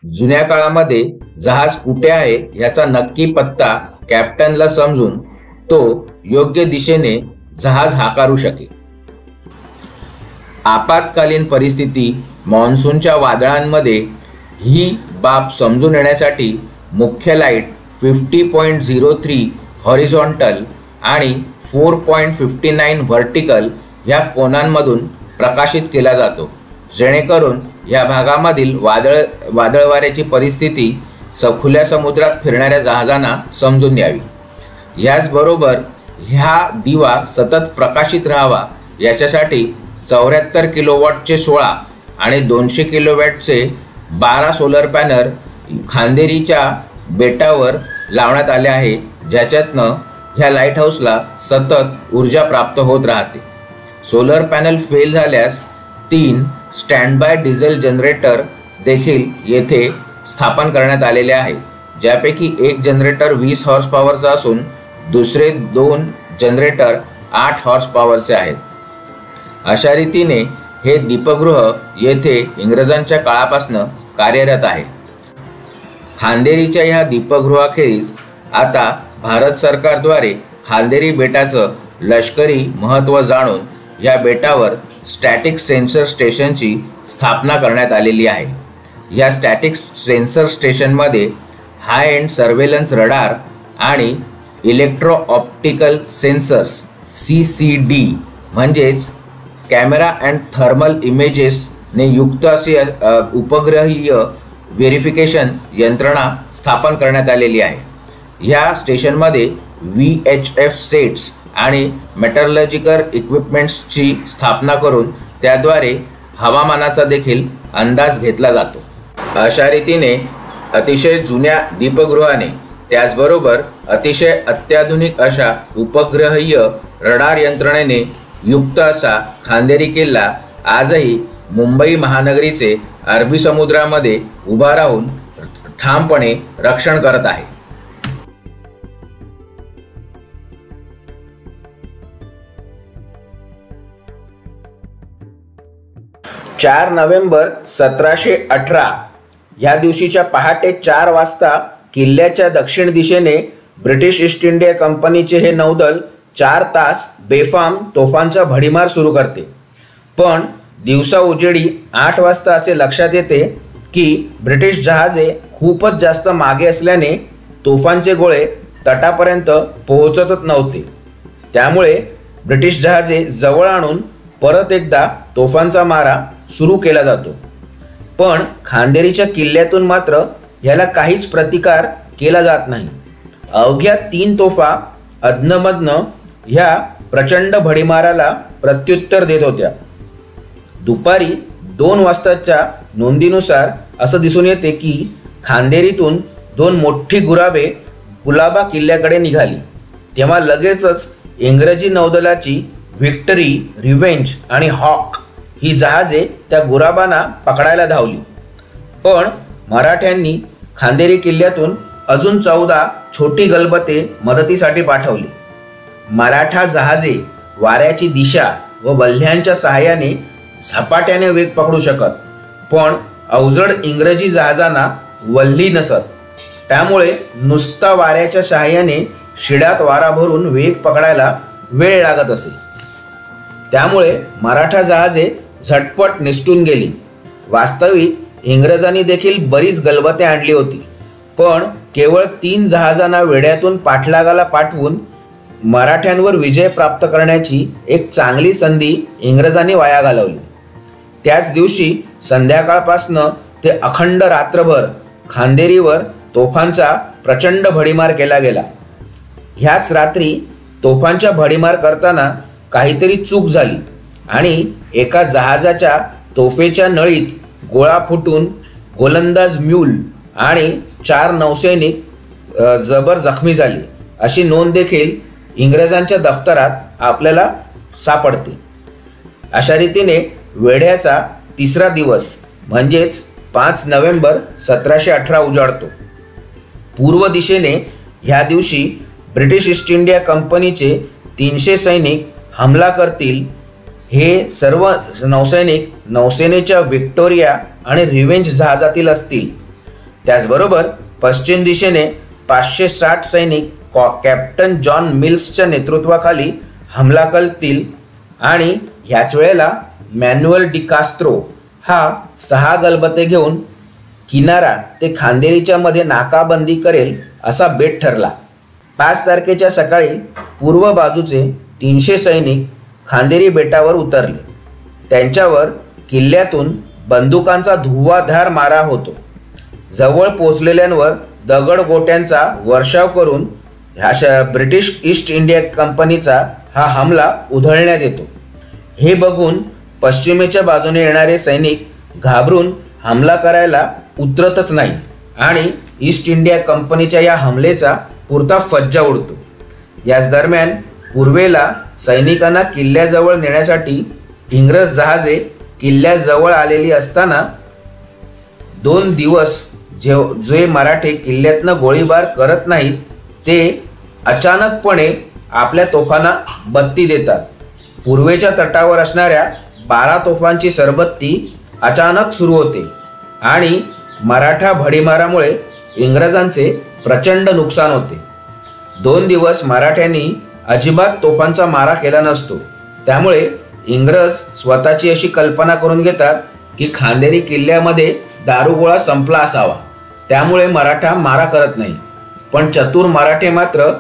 Speaker 1: जुन्या काळामध्ये जहाज कुठे आहे याचा नक्की पत्ता कॅप्टनला समजून तो योग्य दिशेने जहाज हाकारू शके. आपत्कालीन परिस्थिती मॉन्सूनच्या वादळांमध्ये ही बाब समजून येण्यासाठी मुख्य लाईट 50.03 हॉरिझॉन्टल आणि 4.59 व्हर्टिकल ह्या कोनांमधून प्रकाशित केला जातो, जेणेकरून या भागामधील वादळ वाऱ्याची परिस्थिती खुल्या समुद्रात फिरणाऱ्या जहाजांना समजून यावी. याचबरोबर ह्या दिवा सतत प्रकाशित राहावा याच्यासाठी 74 किलोवॉटचे 16 आणि 200 किलोवॅटचे 12 सोलर पॅनल खांदेरीच्या बेटावर लावण्यात आले आहे, ज्याच्यातनं ह्या लाईट हाऊसला सतत ऊर्जा प्राप्त होत राहते. सोलर पॅनल फेल झाल्यास 3 स्टँड बाय डिझेल जनरेटर देखील येथे स्थापन करण्यात आलेले आहेत, ज्यापैकी एक जनरेटर 20 हॉर्स पॉवरचा असून दुसरे 2 जनरेटर 8 हॉर्स पॉवरचे आहेत. अशा रीतीने हे दीपगृह येथे इंग्रजांच्या काळापासून कार्यरत आहे. खांदेरीच्या ह्या दीपगृहाखेरीज आता भारत सरकारद्वारे खांदेरी बेटाचं लष्करी महत्त्व जाणून या बेटावर स्टॅटिक सेन्सर स्टेशनची स्थापना करण्यात आलेली आहे. या स्टॅटिक सेन्सर स्टेशनमध्ये हाय एंड सर्वेलन्स रडार आणि इलेक्ट्रो ऑप्टिकल सेन्सर्स CCD म्हणजेच कॅमेरा अँड थर्मल इमेजेसने युक्त अशी उपग्रहीय व्हेरिफिकेशन यंत्रणा स्थापन करण्यात आलेली आहे. ह्या स्टेशनमध्ये VHF सेट्स आणि मेटलर्जिकल इक्विपमेंट्सची स्थापना करून त्याद्वारे हवामानाचा देखील अंदाज घेतला जातो. अशा रीतीने अतिशय जुन्या दीपगृहाने त्याचबरोबर अतिशय अत्याधुनिक अशा उपग्रहीय रडार यंत्रणेने युक्त असा खांदेरी किल्ला आजही मुंबई महानगरीचे अरबी समुद्रामध्ये उभा राहून ठामपणे रक्षण करत आहे. 4 नोव्हेंबर 1718 या दिवशीच्या पहाटे 4 वाजता किल्ल्याच्या दक्षिण दिशेने ब्रिटिश ईस्ट इंडिया कंपनीचे हे नौदल 4 तास बेफाम तोफांचा भडीमार सुरू करते. पण दिवसा उजेडी 8 वाजता असे लक्षात येते की ब्रिटिश जहाजे खूपच जास्त मागे असल्याने तोफांचे गोळे तटापर्यंत पोहोचतच नव्हते. त्यामुळे ब्रिटिश जहाजे जवळ आणून परत एकदा तोफांचा मारा सुरू केला जातो. पण खांदेरीच्या किल्ल्यातून मात्र याला काहीच प्रतिकार केला जात नाही. अवघ्या 3 तोफा अधनमधनं ह्या प्रचंड भडीमाराला प्रत्युत्तर देत होत्या. दुपारी 2 वाजताच्या नोंदीनुसार असं दिसून येते की खांदेरीतून 2 मोठी गुराबे कुलाबा किल्ल्याकडे निघाली. तेव्हा लगेचच इंग्रजी नौदलाची व्हिक्टरी, रिव्हेंज आणि हॉक ही जहाजे त्या गुराबांना पकडायला धावली. पण मराठ्यांनी खांदेरी किल्ल्यातून अजून 14 छोटी गलबते मदतीसाठी पाठवली. मराठा जहाजे वाऱ्याची दिशा व वल्ह्यांच्या सहाय्याने झपाट्याने वेग पकडू शकत, पण अवजड इंग्रजी जहाजांना वल्ही नसत. त्यामुळे नुसता वाऱ्याच्या सहाय्याने शिडात वारा भरून वेग पकडायला वेळ लागत असे. त्यामुळे मराठा जहाजे झटपट निसटून गेली. वास्तविक इंग्रजांनी देखील बरीच गलबते आणली होती, पण केवळ 3 जहाजांना वेढ्यातून पाठलागाला पाठवून मराठ्यांवर विजय प्राप्त करण्याची एक चांगली संधी इंग्रजांनी वाया घालवली. त्याच दिवशी संध्याकाळपासनं ते अखंड रात्रभर खांदेरीवर तोफांचा प्रचंड भडीमार केला गेला. ह्याच रात्री तोफांच्या भडीमार करताना काहीतरी चूक झाली आणि एका जहाजाच्या तोफेच्या नळीत गोळा फुटून गोलंदाज म्यूल आणि 4 नौसैनिक जबर जखमी झाले, अशी नोंद देखील इंग्रजांच्या दफ्तरात आपल्याला सापडते. अशा रीतीने वेढ्याचा 3रा दिवस म्हणजेच 5 नोव्हेंबर 1718 उजाडतो. पूर्व दिशेने ह्या दिवशी ब्रिटिश ईस्ट इंडिया कंपनीचे 300 सैनिक हमला करतील. हे सर्व नौसैनिक नौसेनेच्या व्हिक्टोरिया आणि रिव्हेंज जहाजातील असतील. त्याचबरोबर पश्चिम दिशेने 560 सैनिक कॅप्टन जॉन मिल्सच्या नेतृत्वाखाली हमला करतील आणि ह्याच वेळेला मॅन्युअल डी कास्त्रो हा 6 गलबते घेऊन किनारा ते खांदेरीच्या मध्ये नाकाबंदी करेल असा बेट ठरला. 5 तारखेच्या सकाळी पूर्व बाजूचे 300 सैनिक खांदेरी बेटावर उतरले. त्यांच्यावर किल्ल्यातून बंदुकांचा धुव्वाधार मारा होतो. जवळ पोचलेल्यांवर दगडगोट्यांचा वर्षाव करून ब्रिटिश ईस्ट इंडिया कंपनीचा हा हमला उधळण्यात येतो. हे बघून पश्चिमेच्या बाजूने येणारे सैनिक घाबरून हमला करायला उतरतच नाही आणि ईस्ट इंडिया कंपनीच्या या हमलेचा पुरता फज्जा उडतो. याच दरम्यान पूर्वेला सैनिकांना किल्ल्याजवळ नेण्यासाठी इंग्रज जहाजे किल्ल्याजवळ आलेली असताना 2 दिवस जे मराठे किल्ल्यातनं गोळीबार करत नाहीत ते अचानकपणे आपल्या तोफांना बत्ती देतात. पूर्वेच्या तटावर असणाऱ्या 12 तोफांची सरबत्ती अचानक सुरू होते आणि मराठा भडीमारामुळे इंग्रजांचे प्रचंड नुकसान होते. 2 दिवस मराठ्यांनी अजिबात तोफांचा मारा केला नसतो. त्यामुळे इंग्रज स्वतःची अशी कल्पना करून घेतात की खांदेरी किल्ल्यामध्ये दारुगोळा संपला असावा, त्यामुळे मराठा मारा करत नाही. पण चतुर मराठे मात्र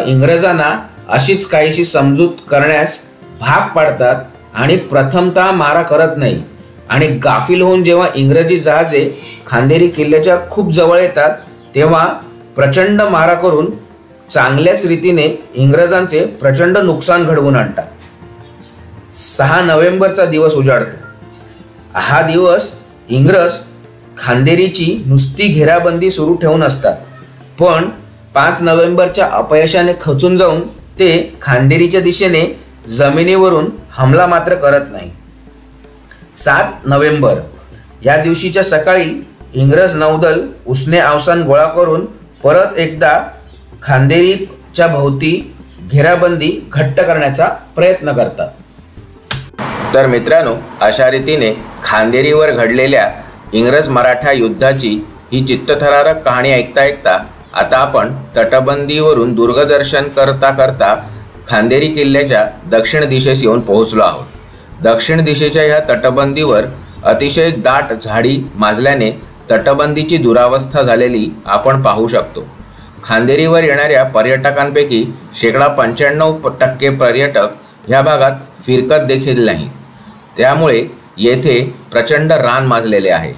Speaker 1: इंग्रजांना अशीच काहीशी समजूत करण्यास भाग पाडतात आणि प्रथमतः मारा करत नाही. आणि गाफील होऊन जेव्हा इंग्रजी जहाजे खांदेरी किल्ल्याच्या खूप जवळ येतात तेव्हा प्रचंड मारा करून चांगल्याच रीतीने इंग्रजांचे प्रचंड नुकसान घडवून आणतात. 6 नोव्हेंबरचा दिवस उजाडतो. हा दिवस इंग्रज खांदेरीची नुसती घेराबंदी सुरू ठेवून असतात, पण 5 नोव्हेंबरच्या अपयशाने खचून जाऊन ते खांदेरीच्या दिशेने जमिनीवरून हमला मात्र करत नाही. 7 नोव्हेंबर या दिवशीच्या सकाळी इंग्रज नौदल उसने अवसान गोळा करून परत एकदा खांदेरीच्या भोवती घेराबंदी घट्ट करण्याचा प्रयत्न करतात.
Speaker 2: तर मित्रांनो, अशा रीतीने खांदेरीवर घडलेल्या इंग्रज मराठा युद्धाची ही चित्तथरारक कहाणी ऐकता ऐकता
Speaker 1: आता आपण तटबंदीवरून दुर्गदर्शन करता करता खांदेरी किल्ल्याच्या दक्षिण दिशेस येऊन पोहोचलो आहोत. दक्षिण दिशेच्या या तटबंदीवर अतिशय दाट झाडी माजल्याने तटबंदीची दुरावस्था झालेली आपण पाहू शकतो. खांदेरीवर येणाऱ्या पर्यटकांपैकी 95% पर्यटक ह्या भागात फिरकत देखील नाही. त्यामुळे येथे प्रचंड रान माजलेले आहे.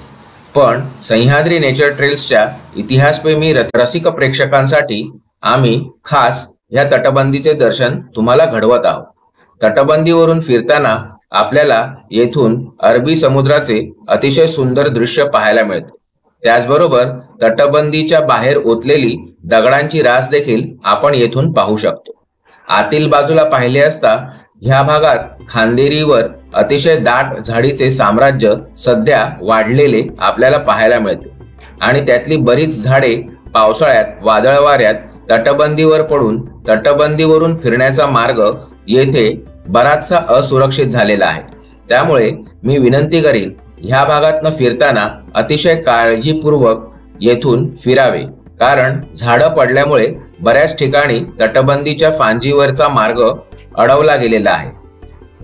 Speaker 1: पण सह्याद्री नेचर ट्रेल्सच्या इतिहासप्रेमी रसिक प्रेक्षकांसाठी आम्ही खास ह्या तटबंदीचे दर्शन तुम्हाला घडवत आहोत. तटबंदीवरून फिरताना आपल्याला येथून अरबी समुद्राचे अतिशय सुंदर दृश्य पाहायला मिळते. त्याचबरोबर तटबंदीच्या बाहेर ओतलेली दगडांची रास देखील आपण येथून पाहू शकतो. आतील बाजूला पाहिले असता ह्या भागात खांदेरीवर अतिशय दाट झाडीचे साम्राज्य सध्या वाढलेले आपल्याला पाहायला मिळते आणि त्यातली बरीच झाडे पावसाळ्यात वादळ वाऱ्यात तटबंदीवर पडून तटबंदीवरून फिरण्याचा मार्ग येथे बराचसा असुरक्षित झालेला आहे. त्यामुळे मी विनंती करीन ह्या भागातनं फिरताना अतिशय काळजीपूर्वक येथून फिरावे, कारण झाडं पडल्यामुळे बऱ्याच ठिकाणी तटबंदीच्या फांजीवरचा मार्ग अडवला गेलेला आहे.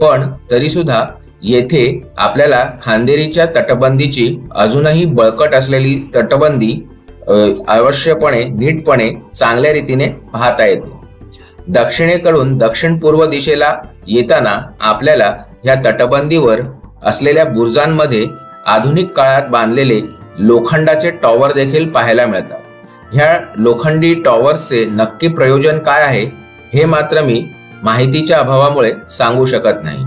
Speaker 1: पण तरी सुद्धा येथे आपल्याला खांदेरीच्या तटबंदीची अजूनही बळकट असलेली तटबंदी अवश्यपणे नीटपणे चांगल्या रीतीने पाहता येते. दक्षिणेकडून दक्षिण पूर्व दिशेला येताना आपल्याला ह्या तटबंदीवर असलेल्या बुर्जांमध्ये आधुनिक काळात बांधलेले लोखंडाचे टॉवर देखील पाहायला मिळतात. ह्या लोखंडी टॉवर्सचे नक्की प्रयोजन काय आहे हे मात्र मी माहितीच्या अभावामुळे सांगू शकत नाही.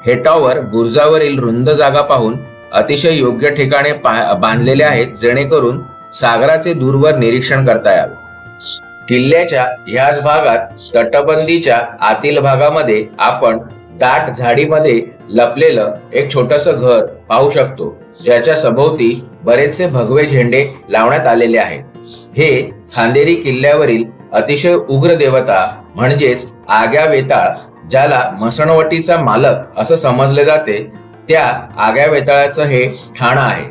Speaker 1: हे टॉवर बुर्जावरील रुंद जागा पाहून अतिशय योग्य ठिकाणी बांधलेले आहेत, जेणेकरून सागराचे दूरवर निरीक्षण करता यावे. किल्ल्याच्या याच भागात तटबंदीच्या आतील भागामध्ये आपण दाट झाडीमध्ये लपलेलं एक छोटस घर पाहू शकतो, ज्याच्या सभोवती बरेचसे भगवे झेंडे लावण्यात आलेले आहेत. हे खांदेरी किल्ल्यावरील अतिशय उग्र देवता म्हणजेच आग्या वेताळ, ज्याला मसणवटीचा मालक असं समजले जाते, त्या आग्या वेताळाचं हे ठाण आहे.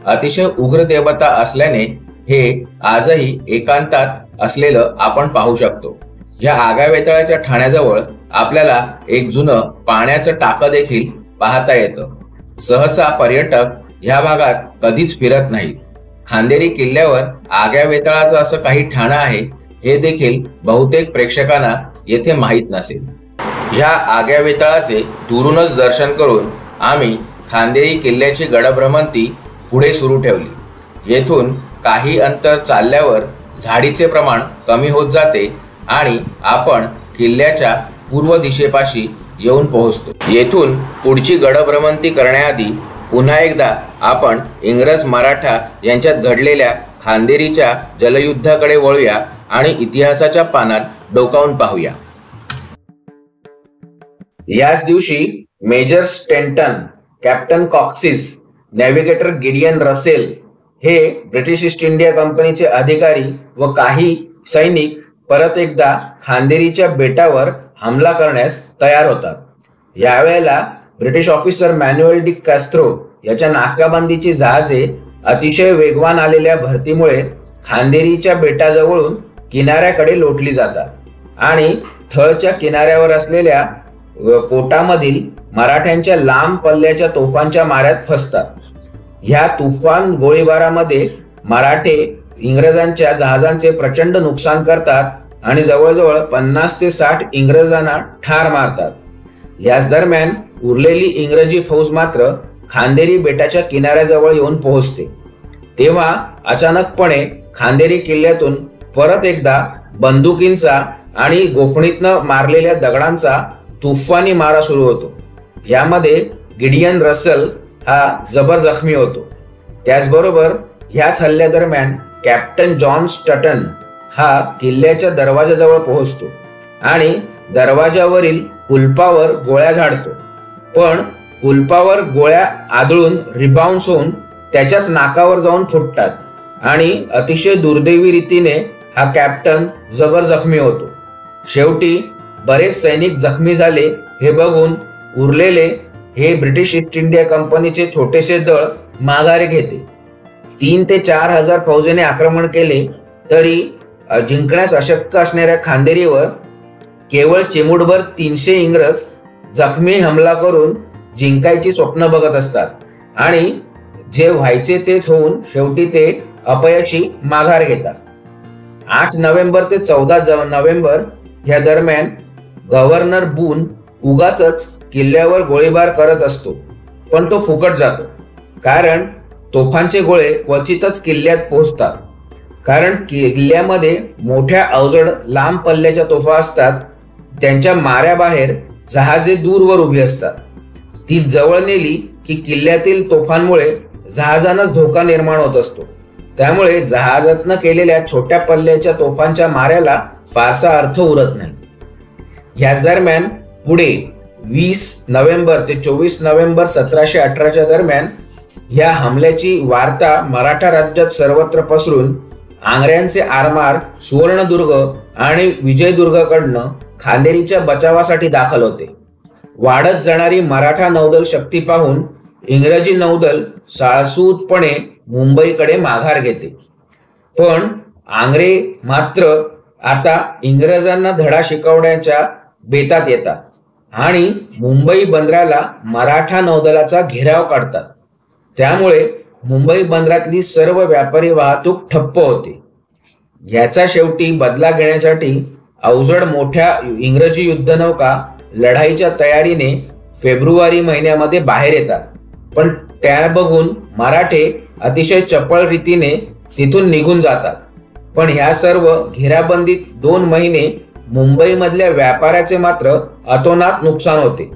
Speaker 1: अतिशय उग्र देवता असल्याने हे आजही एकांतात असलेलं आपण पाहू शकतो. या आग्या वेताळाच्या ठाण्याजवळ आपल्याला एक जुनं पाण्याचं टाकं देखील पाहता येतं. सहसा पर्यटक ह्या भागात कधीच फिरत नाहीत. खांदेरी किल्ल्यावर आग्या वेताळाचं असं काही ठाणं आहे हे देखील बहुतेक प्रेक्षकांना येथे माहीत नसेल. ह्या आग्या वेताळाचे दुरूनच दर्शन करून आम्ही खांदेरी किल्ल्याची गडभ्रमंती पुढे सुरू ठेवली. येथून काही अंतर चालल्यावर झाडीचे प्रमाण कमी होत जाते आणि आपण किल्ल्याच्या पूर्व दिशेपाशी येऊन पोहोचतो. येथून पुढची गडभ्रमंती करण्याआधी पुन्हा एकदा आपण इंग्रज मराठा यांच्यात घडलेल्या खांदेरीच्या जलयुद्धाकडे वळूया आणि इतिहासाच्या पानात डोकावून पाहूया. याच दिवशी major Stanton, captain Coxis, navigator Gideon Russell हे ब्रिटिश ईस्ट इंडिया कंपनीचे अधिकारी व काही सैनिक परत एकदा खांदेरीच्या बेटावर हमला करण्यास तयार होतात. यावेळेला British officer manual D castor याच्या नाकाबंदीची जहाजे अतिशय वेगवान आलेल्या भरतीमुळे खांदेरीच्या बेटाजवळून किनाऱ्याकडे लोटली जातात आणि थळच्या किनाऱ्यावर असलेल्या पोटामधील मराठ्यांच्या लांब पल्ल्याच्या तोफांच्या माऱ्यात फसतात. ह्या तुफान गोळीबारामध्ये मराठे इंग्रजांच्या जहाजांचे प्रचंड नुकसान करतात आणि जवळजवळ 50 ते 60 इंग्रजांना ठार मारतात. याच दरम्यान उरलेली इंग्रजी फौज मात्र खांदेरी बेटाच्या किनाऱ्याजवळ येऊन पोहोचते. तेव्हा अचानकपणे खांदेरी किल्ल्यातून परत एकदा बंदुकींचा आणि गोफणीतनं मारलेल्या दगडांचा तुफानी मारा सुरू होतो. यामध्ये गिडियन रसल हा जबर जखमी होतो. त्याचबरोबर ह्याच हल्ल्यादरम्यान कॅप्टन जॉन स्टटन हा किल्ल्याच्या दरवाजाजवळ पोहोचतो आणि दरवाजावरील कुलपावर गोळ्या झाडतो. पण कुलपावर गोळ्या आदळून रिबाउन्स होऊन त्याच्याच नाकावर जाऊन फुटतात आणि अतिशय दुर्दैवी रीतीने हा कॅप्टन जबर जखमी होतो. शेवटी बरेच सैनिक जखमी झाले हे बघून उरलेले हे ब्रिटिश ईस्ट इंडिया कंपनीचे छोटेसे दळ माघारी घेते. 3 ते 4 हजार फौजेने आक्रमण केले तरी जिंकण्यास अशक्य असणाऱ्या खांदेरीवर केवळ चिमूटभर 300 इंग्रज जखमी हमला करून जिंकायची स्वप्न बघत असतात आणि जे व्हायचे तेच होऊन शेवटी ते अपयशी माघार घेतात. 8 नोव्हेंबर ते 14 नोव्हेंबर या दरम्यान गव्हर्नर बून उगाचच किल्ल्यावर गोळीबार करत असतो, पण तो फुकट जातो. कारण तोफांचे गोळे क्वचितच किल्ल्यात पोहोचतात. कारण किल्ल्यामध्ये मोठ्या अवजड लांब पल्ल्याच्या तोफा असतात. त्यांच्या माऱ्याबाहेर जहाजे दूरवर उभी असतात. ती जवळ नेली की किल्ल्यातील तोफांमुळे जहाजांनाच धोका निर्माण होत असतो. त्यामुळे जहाजातनं केलेल्या छोट्या पल्ल्याच्या तोफांच्या माऱ्याला फारसा अर्थ उरत नाही. याच दरम्यान पुढे 20 नोव्हेंबर ते 24 नोव्हेंबर 1718 दरम्यान या हमल्याची वार्ता मराठा राज्यात सर्वत्र पसरून आंग्र्यांचे आरमार सुवर्णदुर्ग आणि विजयदुर्गकडनं खांदेरीच्या बचावासाठी दाखल होते. वाढत जाणारी मराठा नौदल शक्ती पाहून इंग्रजी नौदल साळसूदपणे मुंबईकडे माघार घेते. पण आंग्रे मात्र आता इंग्रजांना धडा शिकवण्याच्या बेतात येतात आणि मुंबई बंदराला मराठा नौदलाचा घेराव काढतात. त्यामुळे मुंबई बंदरातली सर्व व्यापारी वाहतूक ठप्प होते. याचा शेवटी बदला घेण्यासाठी अवजड मोठ्या इंग्रजी युद्धनौका लढाईच्या तयारीने फेब्रुवारी महिन्यामध्ये बाहेर येतात. पण त्या बघून मराठे अतिशय चपळ रीतीने तिथून निघून जातात. पण ह्या सर्व घेराबंदीत 2 महिने मुंबईमधल्या व्यापाऱ्याचे मात्र अतोनात नुकसान होते.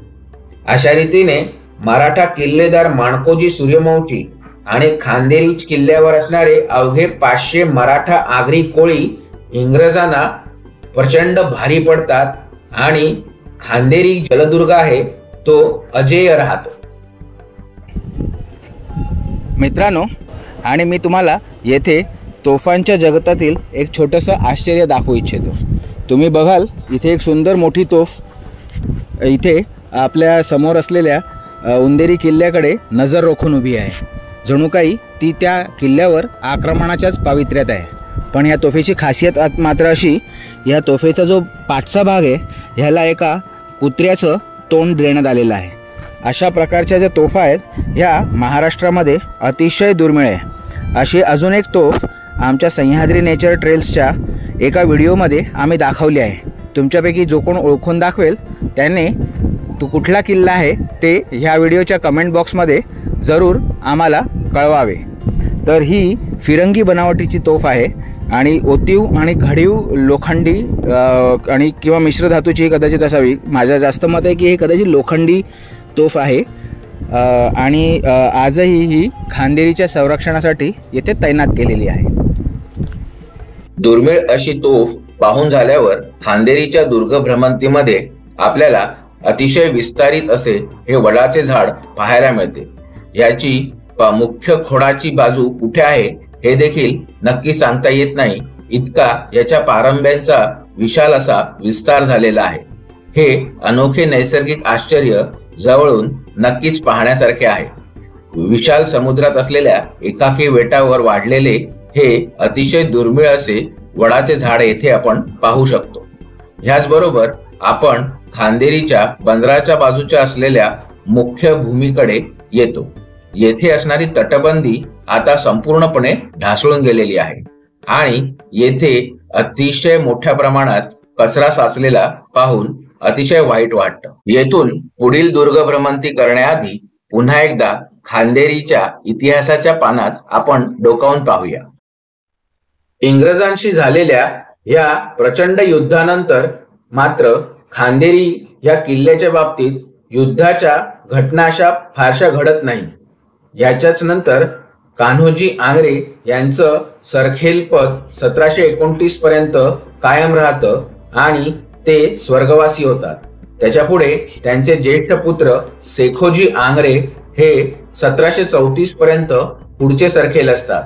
Speaker 1: अशा रीतीने मराठा किल्लेदार माणकोजी सूर्यवंशी आणि खांदेरी किल्ल्यावर असणारे अवघे 500 मराठा आगरी कोळी इंग्रजांना प्रचंड भारी पडतात आणि खांदेरी जलदुर्ग आहे तो अजेय राहतो.
Speaker 2: मित्रांनो, आणि मी तुम्हाला येथे तोफांच्या जगतातील एक छोटंसं आश्चर्य दाखवू इच्छितो. तुम्ही बघाल इथे एक सुंदर मोठी तोफ इथे आपल्या समोर असलेल्या उंदेरी किल्ल्याकडे नजर रोखून उभी आहे. जणू काही ती त्या किल्ल्यावर आक्रमणाच्याच पावित्र्यात आहे. पण या तोफेची खासियत मात्र अशी, या तोफेचा जो पाठचा भाग आहे ह्याला एका कुत्र्याचं तोंड देण्यात आलेलं आहे. अशा प्रकारच्या ज्या तोफा आहेत ह्या महाराष्ट्रामध्ये अतिशय दुर्मिळ आहे. अशी अजून एक तोफ आमच्या सह्याद्री नेचर ट्रेल्सच्या एका व्हिडिओमध्ये आम्ही दाखवली आहे. तुमच्यापैकी जो कोण ओळखून दाखवेल त्याने तो कुठला किल्ला आहे ते ह्या व्हिडिओच्या कमेंट बॉक्समध्ये जरूर आम्हाला कळवावे. तर ही फिरंगी बनावटीची तोफ आहे आणि ओतीव आणि घडीव लोखंडी आणि किंवा मिश्र धातूची कदाचित असावी. माझं जास्त मत आहे की हे कदाचित लोखंडी तोफ आहे आणि आजही ही खांदेरीच्या संरक्षणासाठी येथे तैनात केलेली आहे.
Speaker 1: दुर्मिळ अशी तोफ पाहून झाल्यावर खांदेरीच्या दुर्ग भ्रमंतीमध्ये आपल्याला अतिशय विस्तारित असे हे वडाचे झाड पाहायला मिळते. याची मुख्य खोडाची बाजू कुठे आहे हे देखील नक्की सांगता येत नाही, इतका याच्या पारंब्यांचा विशाल असा विस्तार झालेला आहे. हे अनोखे नैसर्गिक आश्चर्य जवळून नक्कीच पाहण्यासारखे आहे. विशाल समुद्रात असलेल्या एकाकी बेटावर वाढलेले हे अतिशय दुर्मिळ असे वडाचे झाड येथे आपण पाहू शकतो. ह्याचबरोबर आपण खांदेरीच्या बंदराच्या बाजूच्या असलेल्या मुख्य भूमीकडे येतो. येथे असणारी तटबंदी आता संपूर्णपणे ढासळून गेलेली आहे आणि येथे अतिशय मोठ्या प्रमाणात कचरा साचलेला पाहून अतिशय वाईट वाटतं. येथून पुढील दुर्ग भ्रमंती करण्याआधी पुन्हा एकदा खांदेरीच्या इतिहासाच्या पानात आपण डोकावून पाहूया. इंग्रजांशी झालेल्या या प्रचंड युद्धानंतर मात्र खांदेरी या किल्ल्याच्या बाबतीत युद्धाच्या घटना अशा फारशा घडत नाही. याच्याच नंतर कान्होजी आंग्रे यांचं सरखेलपद 1729 पर्यंत कायम राहतं आणि ते स्वर्गवासी होतात. त्याच्या पुढे त्यांचे ज्येष्ठ पुत्र शेखोजी आंग्रे हे 1734 पर्यंत पुढचे सरखेल असतात.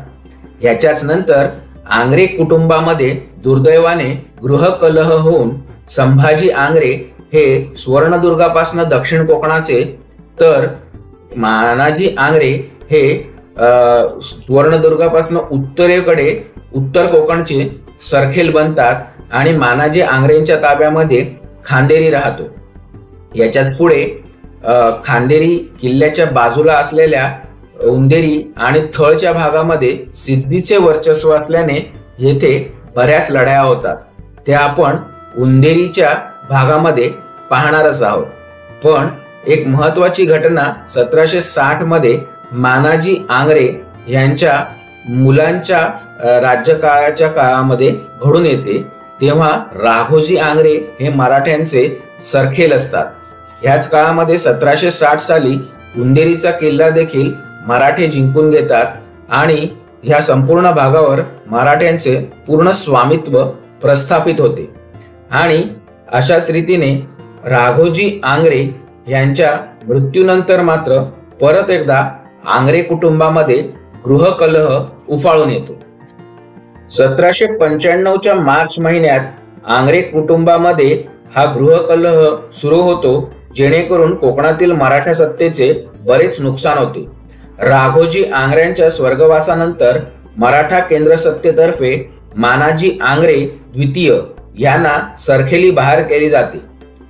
Speaker 1: याच्याच नंतर आंग्रे कुटुंबामध्ये दुर्दैवाने गृहकलह होऊन संभाजी आंग्रे हे सुवर्णदुर्गापासून दक्षिण कोकणाचे तर मानाजी आंग्रे हे सुवर्णदुर्गापासून उत्तरेकडे उत्तर कोकणचे सरखेल बनतात आणि मानाजी आंग्रेंच्या ताब्यामध्ये खांदेरी राहतो। याच्याच पुढे खांदेरी किल्ल्याच्या बाजूला असलेल्या उंदेरी आणि थळच्या भागामध्ये सिद्धीचे वर्चस्व असल्याने येथे बऱ्याच लढाया होतात। ते आपण उंदेरीच्या भागामध्ये पाहणारच आहोत। पण एक महत्वाची घटना 1760 मध्ये मानाजी आंग्रे यांच्या मुलांच्या राज्यकाळाच्या काळामध्ये घडून येते। तेव्हा राघोजी आंग्रे हे मराठ्यांचे सरखेल असतात। ह्याच काळामध्ये 1760 साली उंदेरीचा किल्ला देखील मराठे जिंकून घेतात आणि ह्या संपूर्ण भागावर मराठ्यांचे पूर्ण स्वामित्व प्रस्थापित होते। आणि अशाच रीतीने राघोजी आंग्रे यांच्या मृत्यूनंतर मात्र परत एकदा आंग्रे कुटुंबामध्ये गृहकलह उफाळून येतो। 1795च्या मार्च महिन्यात आंग्रे कुटुंबामध्ये हा गृहकलह सुरू होतो, जेणेकरून कोकणातील मराठा सत्तेचे बरेच नुकसान होते। राघोजी आंग्र्यांच्या स्वर्गवासानंतर मराठा केंद्र सत्तेतर्फे मानाजी आंग्रे द्वितीय यांना सरखेली बहार केली जाते,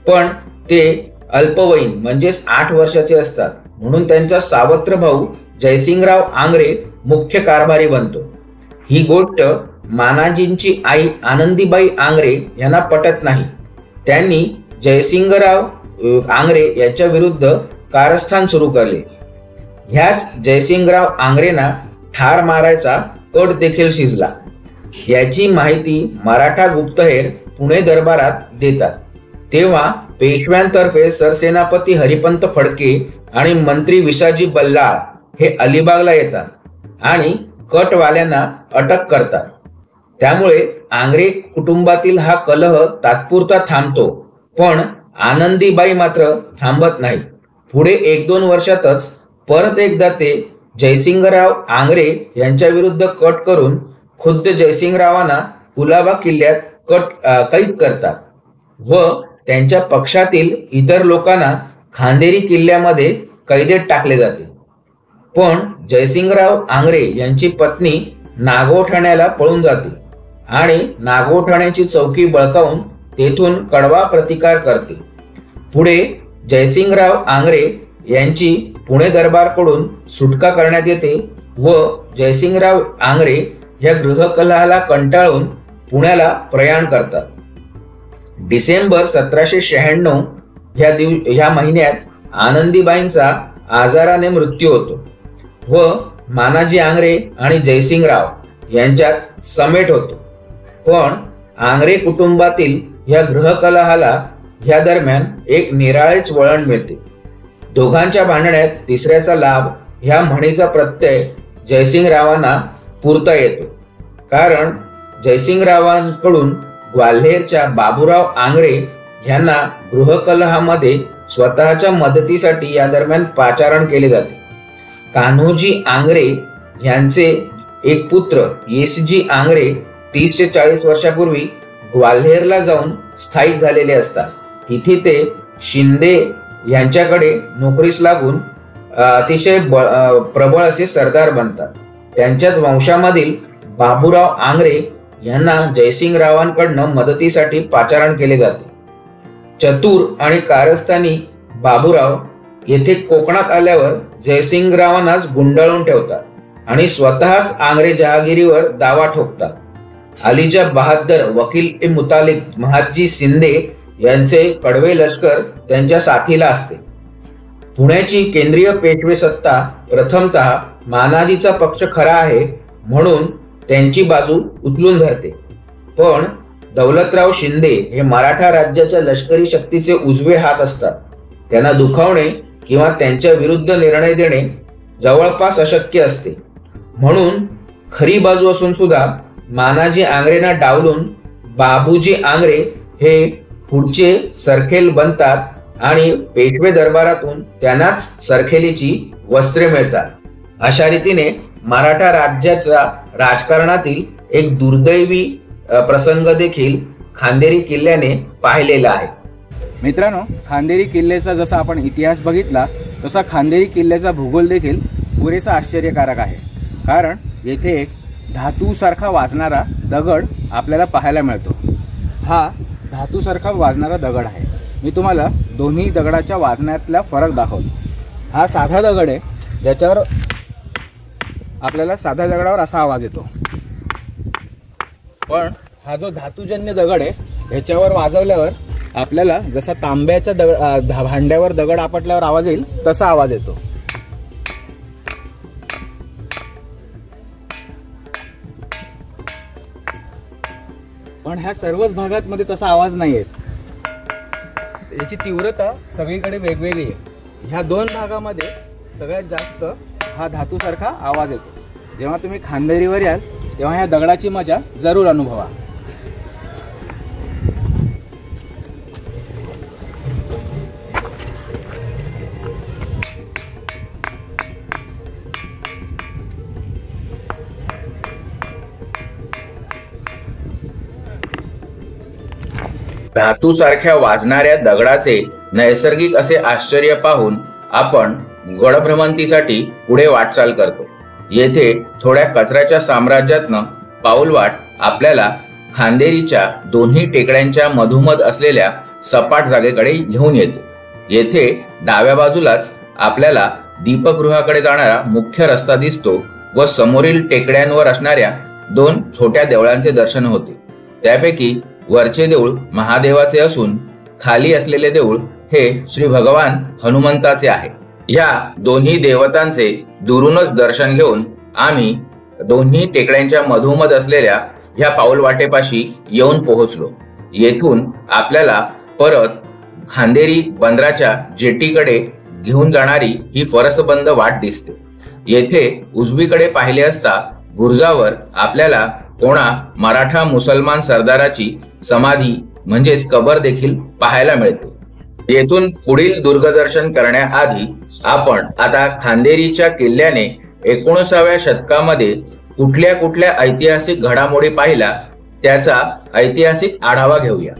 Speaker 1: पण ते अल्पवयीन म्हणजेच 8 वर्षाचे असतात, म्हणून त्यांचा सावत्र भाऊ जयसिंगराव आंग्रे मुख्य कारभारी बनतो। ही गोष्ट मानाजींची आई आनंदीबाई आंग्रे यांना पटत नाही। त्यांनी जयसिंगराव आंग्रे यांच्या विरुद्ध कारस्थान सुरू केले। ह्याच जयसिंगराव आंग्रेंना ठार मारायचा कट देखील शिजला। याची माहिती मराठा गुप्तहेर पुणे दरबारात देतात। तेव्हा पेशव्यांतर्फे सरसेनापती हरिपंत फडके आणि मंत्री विसाजी बल्लाळ हे अलिबागला येतात आणि कटवाल्यांना अटक करतात। त्यामुळे आंग्रे कुटुंबातील हा कलह तात्पुरता थांबतो, पण आनंदीबाई मात्र थांबत नाही। पुढे 1-2 वर्षातच परत एकदा ते जयसिंगराव आंग्रे यांच्या विरुद्ध कट करून खुद्द जयसिंगरावांना कुलाबा किल्ल्यात कैद करतात व त्यांच्या पक्षातील इतर लोकांना खांदेरी किल्ल्यामध्ये कैदेत टाकले जाते। पण जयसिंगराव आंग्रे यांची पत्नी नागोठण्याला पळून जाते आणि नागोठण्याची चौकी बळकावून तेथून कडवा प्रतिकार करते। पुढे जयसिंगराव आंग्रे यांची पुणे दरबारकडून सुटका करण्यात येते व जयसिंगराव आंग्रे या गृहकलहाला कंटाळून पुण्याला प्रयाण करतात। डिसेंबर 1796 ह्या महिन्यात आनंदीबाईंचा आजाराने मृत्यू होतो व मानाजी आंग्रे आणि जयसिंगराव यांच्यात समेट होतो। पण आंग्रे कुटुंबातील या गृहकलहाला ह्या दरम्यान एक निराळेच वळण मिळते। दोघांच्या भांडण्यात तिसऱ्याचा लाभ ह्या म्हणीचा प्रत्यय जयसिंगरावांना पुरता येतो, कारण जयसिंगरावांकडून ग्वाल्हेरच्या बाबूराव आंग्रे यांना गृहकलहामध्ये स्वतःच्या मदतीसाठी या दरम्यान पाचारण केले जाते। कान्होजी आंग्रे यांचे एक पुत्र येसजी आंग्रे 30 ते 40 वर्षापूर्वी ग्वाल्हेरला जाऊन स्थायिक झालेले असतात। तिथे ते शिंदे यांच्याकडे नोकरीस लागून अतिशय प्रबळ असे सरदार बनतात। त्यांच्याच वंशामधील बाबूराव आंग्रे यांना जयसिंगरावांकडनं मदतीसाठी पाचारण केले जाते। चतुर आणि कारस्थानी बाबूराव येथे कोकणात आल्यावर जयसिंगरावांनाच गुंडाळून ठेवतात आणि स्वतःच आंग्रे जहागिरीवर दावा ठोकतात। अलीजा बहादर वकील ए मुतालिक महादजी शिंदे यांचे कडवे लष्कर त्यांच्या साथीला असते। पुण्याची केंद्रीय पेशवे सत्ता प्रथमतः मानाजीचा पक्ष खरा आहे म्हणून त्यांची बाजू उचलून धरते, पण दौलतराव शिंदे हे मराठा राज्याच्या लष्करी शक्तीचे उजवे हात असतात। त्यांना दुखावणे किंवा त्यांच्या विरुद्ध निर्णय देणे जवळपास अशक्य असते। म्हणून खरी बाजू असून सुद्धा मानाजी आंग्रेंना डावलून बाबूजी आंग्रे हे पुढचे सरखेल बनतात आणि पेशवे दरबारातून त्यांनाच सरखेलीची वस्त्रे मिळतात। अशा रीतीने मराठा राज्याच्या राजकारणातील एक दुर्दैवी प्रसंग देखील खांदेरी किल्ल्याने पाहिलेला आहे।
Speaker 2: मित्रांनो, खांदेरी किल्ल्याचा जसा आपण इतिहास बघितला तसा खांदेरी किल्ल्याचा भूगोल देखील पुरेसा आश्चर्यकारक आहे, कारण येथे एक धातूसारखा वाजणारा दगड आपल्याला पाहायला मिळतो। हा धातूसारखा वाजणारा दगड आहे। मी तुम्हाला दोन्ही दगडाच्या वाजण्यातला फरक दाखवतो। हा साधा दगड आहे, ज्याच्यावर आपल्याला साध्या दगडावर असा आवाज येतो, पण हा जो धातूजन्य दगड आहे ह्याच्यावर वाजवल्यावर आपल्याला जसा तांब्याच्या भांड्यावर दगड आपटल्यावर आवाज येईल तसा आवाज येतो। पण ह्या सर्वच भागात मध्ये तसा आवाज नाही येत। याची तीव्रता सगळीकडे वेगवेगळी आहे। ह्या दोन भागामध्ये सगळ्यात जास्त हा धातूसारखा आवाज येतो। जेव्हा तुम्ही खांदेरीवर याल तेव्हा ह्या दगडाची मजा जरूर अनुभवा।
Speaker 1: धातूसारख्या वाजणाऱ्या दगडाचे नैसर्गिक असे आश्चर्य पाहून आपण गडभ्रमंतीसाठी पुढे वाटचाल करतो। येथे थोड्या कचऱ्याच्या साम्राज्यातनं पाऊलवाट आपल्याला खांदेरीच्या दोन्ही टेकड्यांच्या मधोमध असलेल्या सपाट जागेकडे घेऊन येते। येथे डाव्या बाजूलाच आपल्याला दीपगृहाकडे जाणारा मुख्य रस्ता दिसतो व समोरील टेकड्यांवर असणाऱ्या दोन छोट्या देवळांचे दर्शन होते। त्यापैकी वरचे देऊळ महादेवाचे असून खाली असलेले देऊळ हे श्री भगवान हनुमंताचे आहे। या दोन्ही देवतांचे दुरूनच दर्शन घेऊन आम्ही दोन्ही टेकड्यांच्या मधोमध असलेल्या ह्या पाऊलवाटेपाशी येऊन पोहोचलो। येथून आपल्याला परत खांदेरी बंदराच्या जेटीकडे घेऊन जाणारी ही फरसबंद वाट दिसते। येथे उजवीकडे पाहिले असता बुरुजावर आपल्याला कोणा मराठा मुसलमान सरदाराची समाधी म्हणजेच कबर देखील पाहायला मिळते। येथून पुढील दुर्गदर्शन करण्याआधी आपण आता खांदेरीच्या किल्ल्याने 19व्या शतकामध्ये कुठल्या कुठल्या ऐतिहासिक घडामोडी पाहिला त्याचा ऐतिहासिक आढावा घेऊया।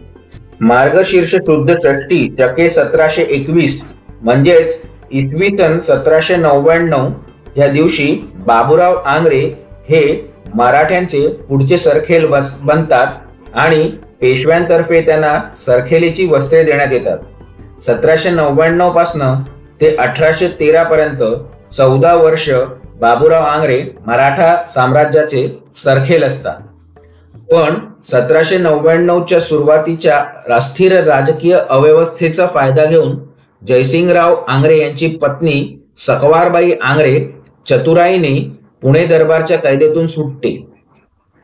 Speaker 1: मार्गशीर्ष शुद्ध षष्टी चके 1721 म्हणजेच इसवी सन 1799 या दिवशी बाबूराव आंग्रे हे मराठ्यांचे पुढचे सरखेल बनतात आणि पेशव्यांतर्फे त्यांना सरखेलीची वस्त्रे देण्यात येतात। 1799 पासून ते 1813 पर्यंत 14 वर्ष बाबूराव आंग्रे मराठा साम्राज्याचे सरखेल असतात। पण 1799च्या सुरुवातीच्या अस्थिर राजकीय अव्यवस्थेचा फायदा घेऊन जयसिंगराव आंग्रे यांची पत्नी सकवारबाई आंग्रे चतुराईने पुणे दरबारच्या कैदेतून सुटते।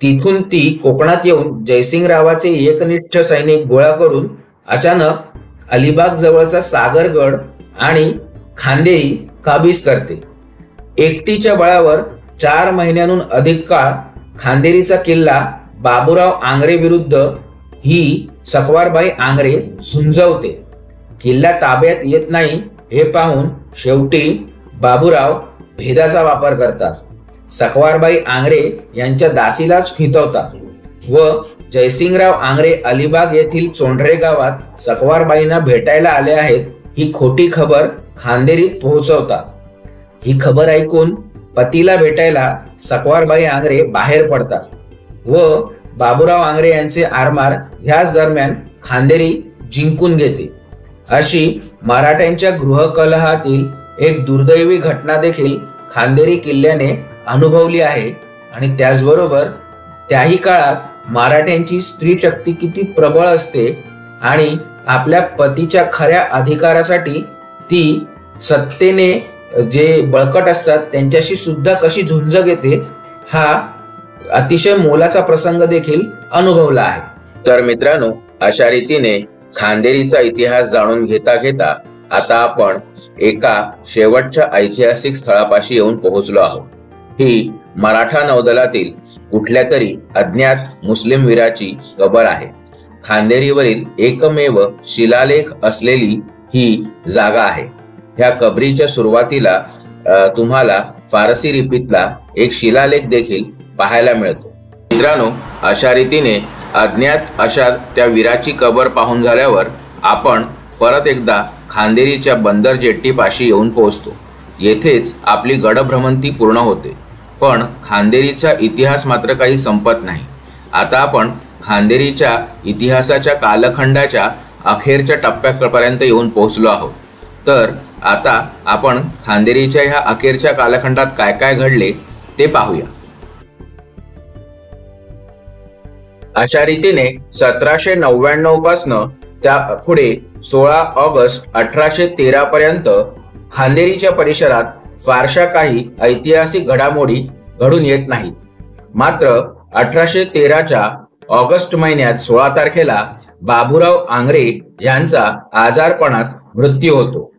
Speaker 1: तिथून ती कोकणात येऊन जयसिंगरावाचे एकनिष्ठ सैनिक गोळा करून अचानक अलिबाग जवळचा सागरगड आणि खांदेरी काबीज करते। एकटीच्या बळावर 4 महिन्यांहून अधिक काळ खांदेरीचा किल्ला बाबूराव आंग्रे विरुद्ध ही सकवारबाई आंग्रे झुंजवते। किल्ला ताब्यात येत नाही हे पाहून शेवटी बाबूराव भेदाचा वापर करतात। सकवारबाई आंग्रे यांच्या दासीलाच फितवतात व जयसिंगराव आंग्रे अलिबाग येथील चोंढरे गावात सकवारबाईंना भेटायला आले आहेत ही खोटी खबर खांदेरीत पोहोचवतात। ही खबर ऐकून पतीला भेटायला सकवारबाई आंग्रे बाहेर पडतात व बाबूराव आंग्रे यांचे आरमार ह्याच दरम्यान खांदेरी जिंकून घेते। अशी मराठ्यांच्या गृहकलहातील एक दुर्दैवी घटना देखील खांदेरी किल्ल्याने अनुभवली आहे आणि त्याचबरोबर त्याही काळात मराठ्यांची स्त्री शक्ती किती प्रबळ असते आणि आपल्या पतीच्या खऱ्या अधिकारासाठी ती सत्तेने जे बळकट असतात त्यांच्याशी सुद्धा कशी झुंज घेते हा अतिशय मोलाचा प्रसंग देखील अनुभवला आहे। तर मित्रांनो, अशा रीतीने खांदेरीचा इतिहास जाणून घेता घेता आता आपण एका शेवटच्या ऐतिहासिक स्थळापाशी येऊन पोहोचलो आहोत। ही मराठा नौदलातील कुठल्या तरी अज्ञात मुस्लिम वीराची कबर आहे। खांदेरीवरील एकमेव शिलालेख असलेली ही जागा आहे। ह्या कबरीच्या सुरुवातीला तुम्हाला फारसी लिपीतला एक शिलालेख देखील पाहायला मिळतो। मित्रांनो, अशा रीतीने अज्ञात अशा त्या वीराची कबर पाहून झाल्यावर आपण परत एकदा खांदेरीच्या बंदर जेट्टीपाशी येऊन पोहोचतो। येथेच आपली गडभ्रमंती पूर्ण होते। पण खांदेरीचा इतिहास मात्र काही संपत नाही। आता आपण खांदेरीच्या इतिहासाच्या कालखंडाच्या अखेरच्या टप्प्यापर्यंत येऊन पोहोचलो आहोत। तर आता आपण खांदेरीच्या ह्या अखेरच्या कालखंडात काय काय घडले ते पाहूया। अशा रीतीने 1799 पासनं त्या पुढे 16 ऑगस्ट 1813 पर्यंत खांदेरीच्या परिसरात फारशा काही ऐतिहासिक घडामोडी घडून येत नाहीत। मात्र 1813च्या ऑगस्ट महिन्यात 16 तारखेला बाबूराव आंग्रे यांचा आजारपणात मृत्यू होतो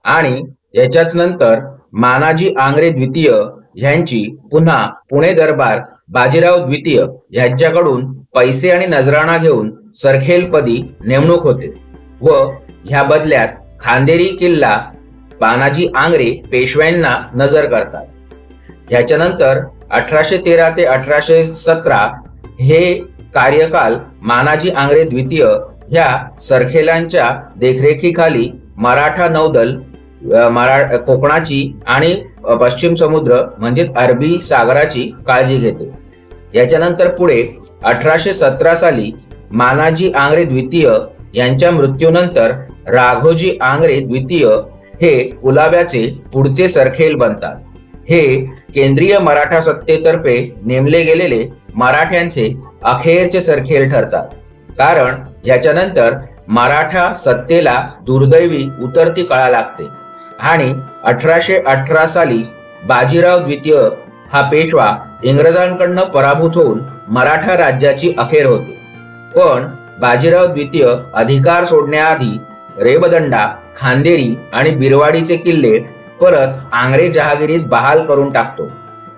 Speaker 1: आणि याच्याच नंतर मानाजी आंग्रे द्वितीय यांची पुन्हा पुणे दरबार बाजीराव द्वितीय यांच्याकडून पैसे आणि नजराणा घेऊन सरखेलपदी नेमणूक होते व ह्या बदल्यात खांदेरी किल्ला मानाजी आंग्रे पेशव्यांना नजर करतात। ह्याच्यानंतर 1813 ते 1817 हे कार्यकाल मानाजी आंग्रे द्वितीय ह्या सरखेलांच्या देखरेखीखाली मराठा नौदल कोकणाची आणि पश्चिम समुद्र म्हणजेच अरबी सागराची काळजी घेते। याच्यानंतर पुढे 1817 साली मानाजी आंग्रे द्वितीय यांच्या मृत्यूनंतर राघोजी आंग्रे द्वितीय हे कुलाब्याचे पुढचे सरखेल बनतात। हे केंद्रीय मराठा सत्तेतर्फे नेमले गेलेले मराठ्यांचे अखेरचे सरखेल ठरतात, कारण याच्यानंतर मराठा सत्तेला दुर्दैवी उतरती कळा लागते आणि 1818 साली बाजीराव द्वितीय हा पेशवा इंग्रजांकडनं पराभूत होऊन मराठा राज्याची अखेर होते। पण बाजीराव द्वितीय अधिकार सोडण्याआधी रेवदंडा, खांदेरी आणि बिरवाडीचे किल्ले परत आंग्रे जहागिरीत बहाल करून टाकतो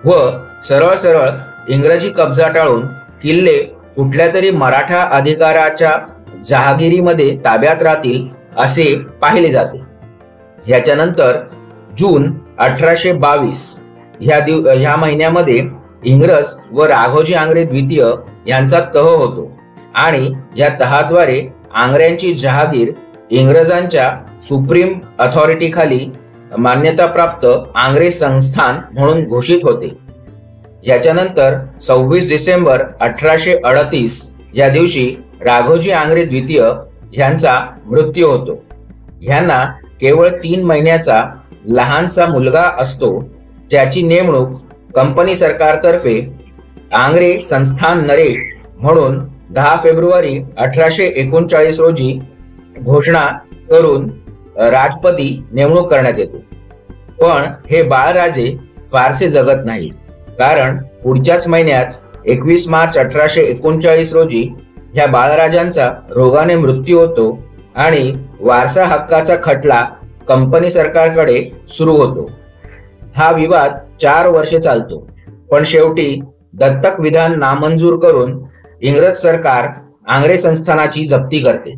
Speaker 1: व सरळ सरळ इंग्रजी कब्जा टाळून किल्ले कुठल्या तरी मराठा अधिकाराच्या जहागिरीमध्ये ताब्यात राहतील असे पाहिले जाते। ह्याच्यानंतर जून 1822 ह्या महिन्यामध्ये इंग्रज व राघोजी आंग्रे द्वितीय यांचा तह होतो आणि या तहाद्वारे आंग्र्यांची जहागीर इंग्रजांच्या सुप्रीम अथॉरिटी खाली मान्यताप्राप्त आंग्रे संस्थान म्हणून घोषित होते। याच्यानंतर 26 डिसेंबर 1838 या दिवशी राघोजी आंग्रे द्वितीय यांचा मृत्यू होतो। ह्यांना केवळ 3 महिन्याचा लहानसा मुलगा असतो, ज्याची नेमणूक कंपनी सरकारतर्फे आंग्रे संस्थान नरेश म्हणून 10 फेब्रुवारी 1839 रोजी घोषणा करून राजपदी नेमणूक करण्यात येते। पण हे बाळराजे फारसे जगत नाही, कारण पुढच्याच महिन्यात 21 मार्च 1839 रोजी ह्या बाळराजांचा रोगाने मृत्यू होतो आणि वारसा हक्काचा खटला कंपनी सरकारकडे सुरू होतो। हा विवाद 4 वर्षे चालतो, पण शेवटी दत्तक विधान नामंजूर करून इंग्रज सरकार आंग्रे संस्थानाची जप्ती करते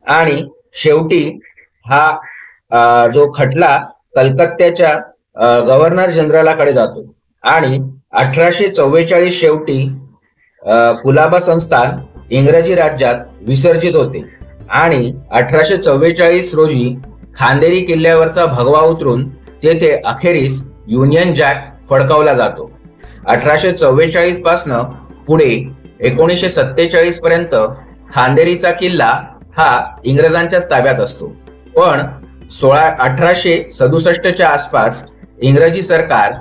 Speaker 1: आणि शेवटी हा जो खटला कलकत्त्याच्या गव्हर्नर जनरलाकडे जातो आणि 1844 शेवटी कुलाबा संस्थान इंग्रजी राज्यात विसर्जित होते आणि 1844 रोजी खांदेरी किल्ल्यावरचा भगवा उतरून तेथे अखेरीस युनियन जॅक फडकावला जातो। 1844 पासनं पुढे 1947 पर्यंत खांदेरीचा किल्ला हा इंग्रजांच्याच ताब्यात असतो, पण 1867च्या आसपास इंग्रजी सरकार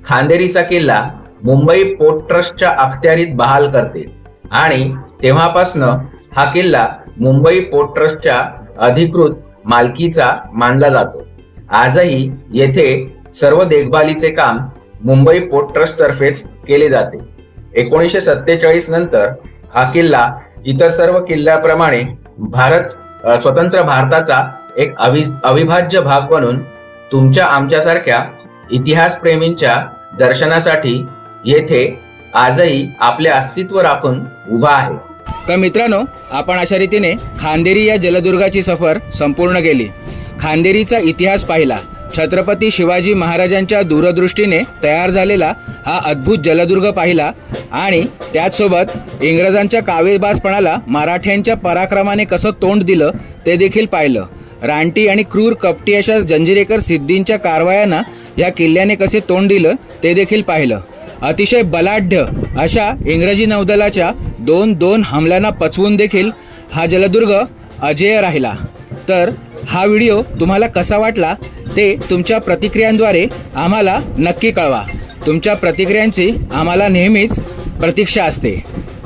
Speaker 1: खांदेरीचा किल्ला मुंबई पोर्ट ट्रस्टच्या अखत्यारीत बहाल करते आणि तेव्हापासनं हा किल्ला मुंबई पोर्ट ट्रस्टच्या अधिकृत मालकीचा मानला जातो। आजही येथे सर्व देखभालीचे काम मुंबई पोर्ट ट्रस्ट तर्फेच केले जाते। 1947 नंतर हा किल्ला इतर सर्व किल्ल्याप्रमाणे स्वतंत्र भारताचा एक अविभाज्य भाग बनून तुमच्या आमच्यासारख्या इतिहास प्रेमींच्या दर्शनासाठी येथे आजही आपले अस्तित्व राखून उभा आहे।
Speaker 2: तर मित्रांनो, आपण अशा रीतीने खांदेरी या जलदुर्गाची सफर संपूर्ण केली। खांदेरीचा इतिहास पाहिला, छत्रपती शिवाजी महाराजांच्या दूरदृष्टीने तयार झालेला हा अद्भुत जलदुर्ग पाहिला आणि त्याचसोबत इंग्रजांच्या कावेबाजपणाला मराठ्यांच्या पराक्रमाने कसं तोंड दिलं ते देखील पाहिलं। रानटी आणि क्रूर कपटी अशा जंजिरेकर सिद्धींच्या कारवायांना या किल्ल्याने कसे तोंड दिलं ते देखील पाहिलं। अतिशय बलाढ्य अशा इंग्रजी नौदलाच्या 2 हमल्यांना पचवून देखील हा जलदुर्ग अजेय राहिला। तर हा व्हिडिओ तुम्हाला कसा वाटला ते तुमच्या प्रतिक्रियांद्वारे आम्हाला नक्की कळवा। तुमच्या प्रतिक्रियांची आम्हाला नेहमीच प्रतीक्षा असते।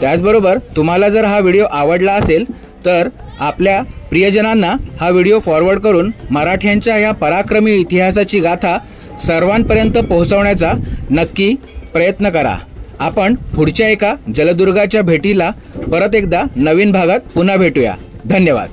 Speaker 2: त्याचबरोबर तुम्हाला जर हा व्हिडिओ आवडला असेल तर आपल्या प्रियजनांना हा व्हिडिओ फॉरवर्ड करून मराठ्यांच्या या पराक्रमी इतिहासाची गाथा सर्वांपर्यंत पोहोचवण्याचा नक्की प्रयत्न करा। आपण पुढच्या एका जलदुर्गाच्या भेटीला परत एकदा नवीन भागात पुन्हा भेटूया। धन्यवाद।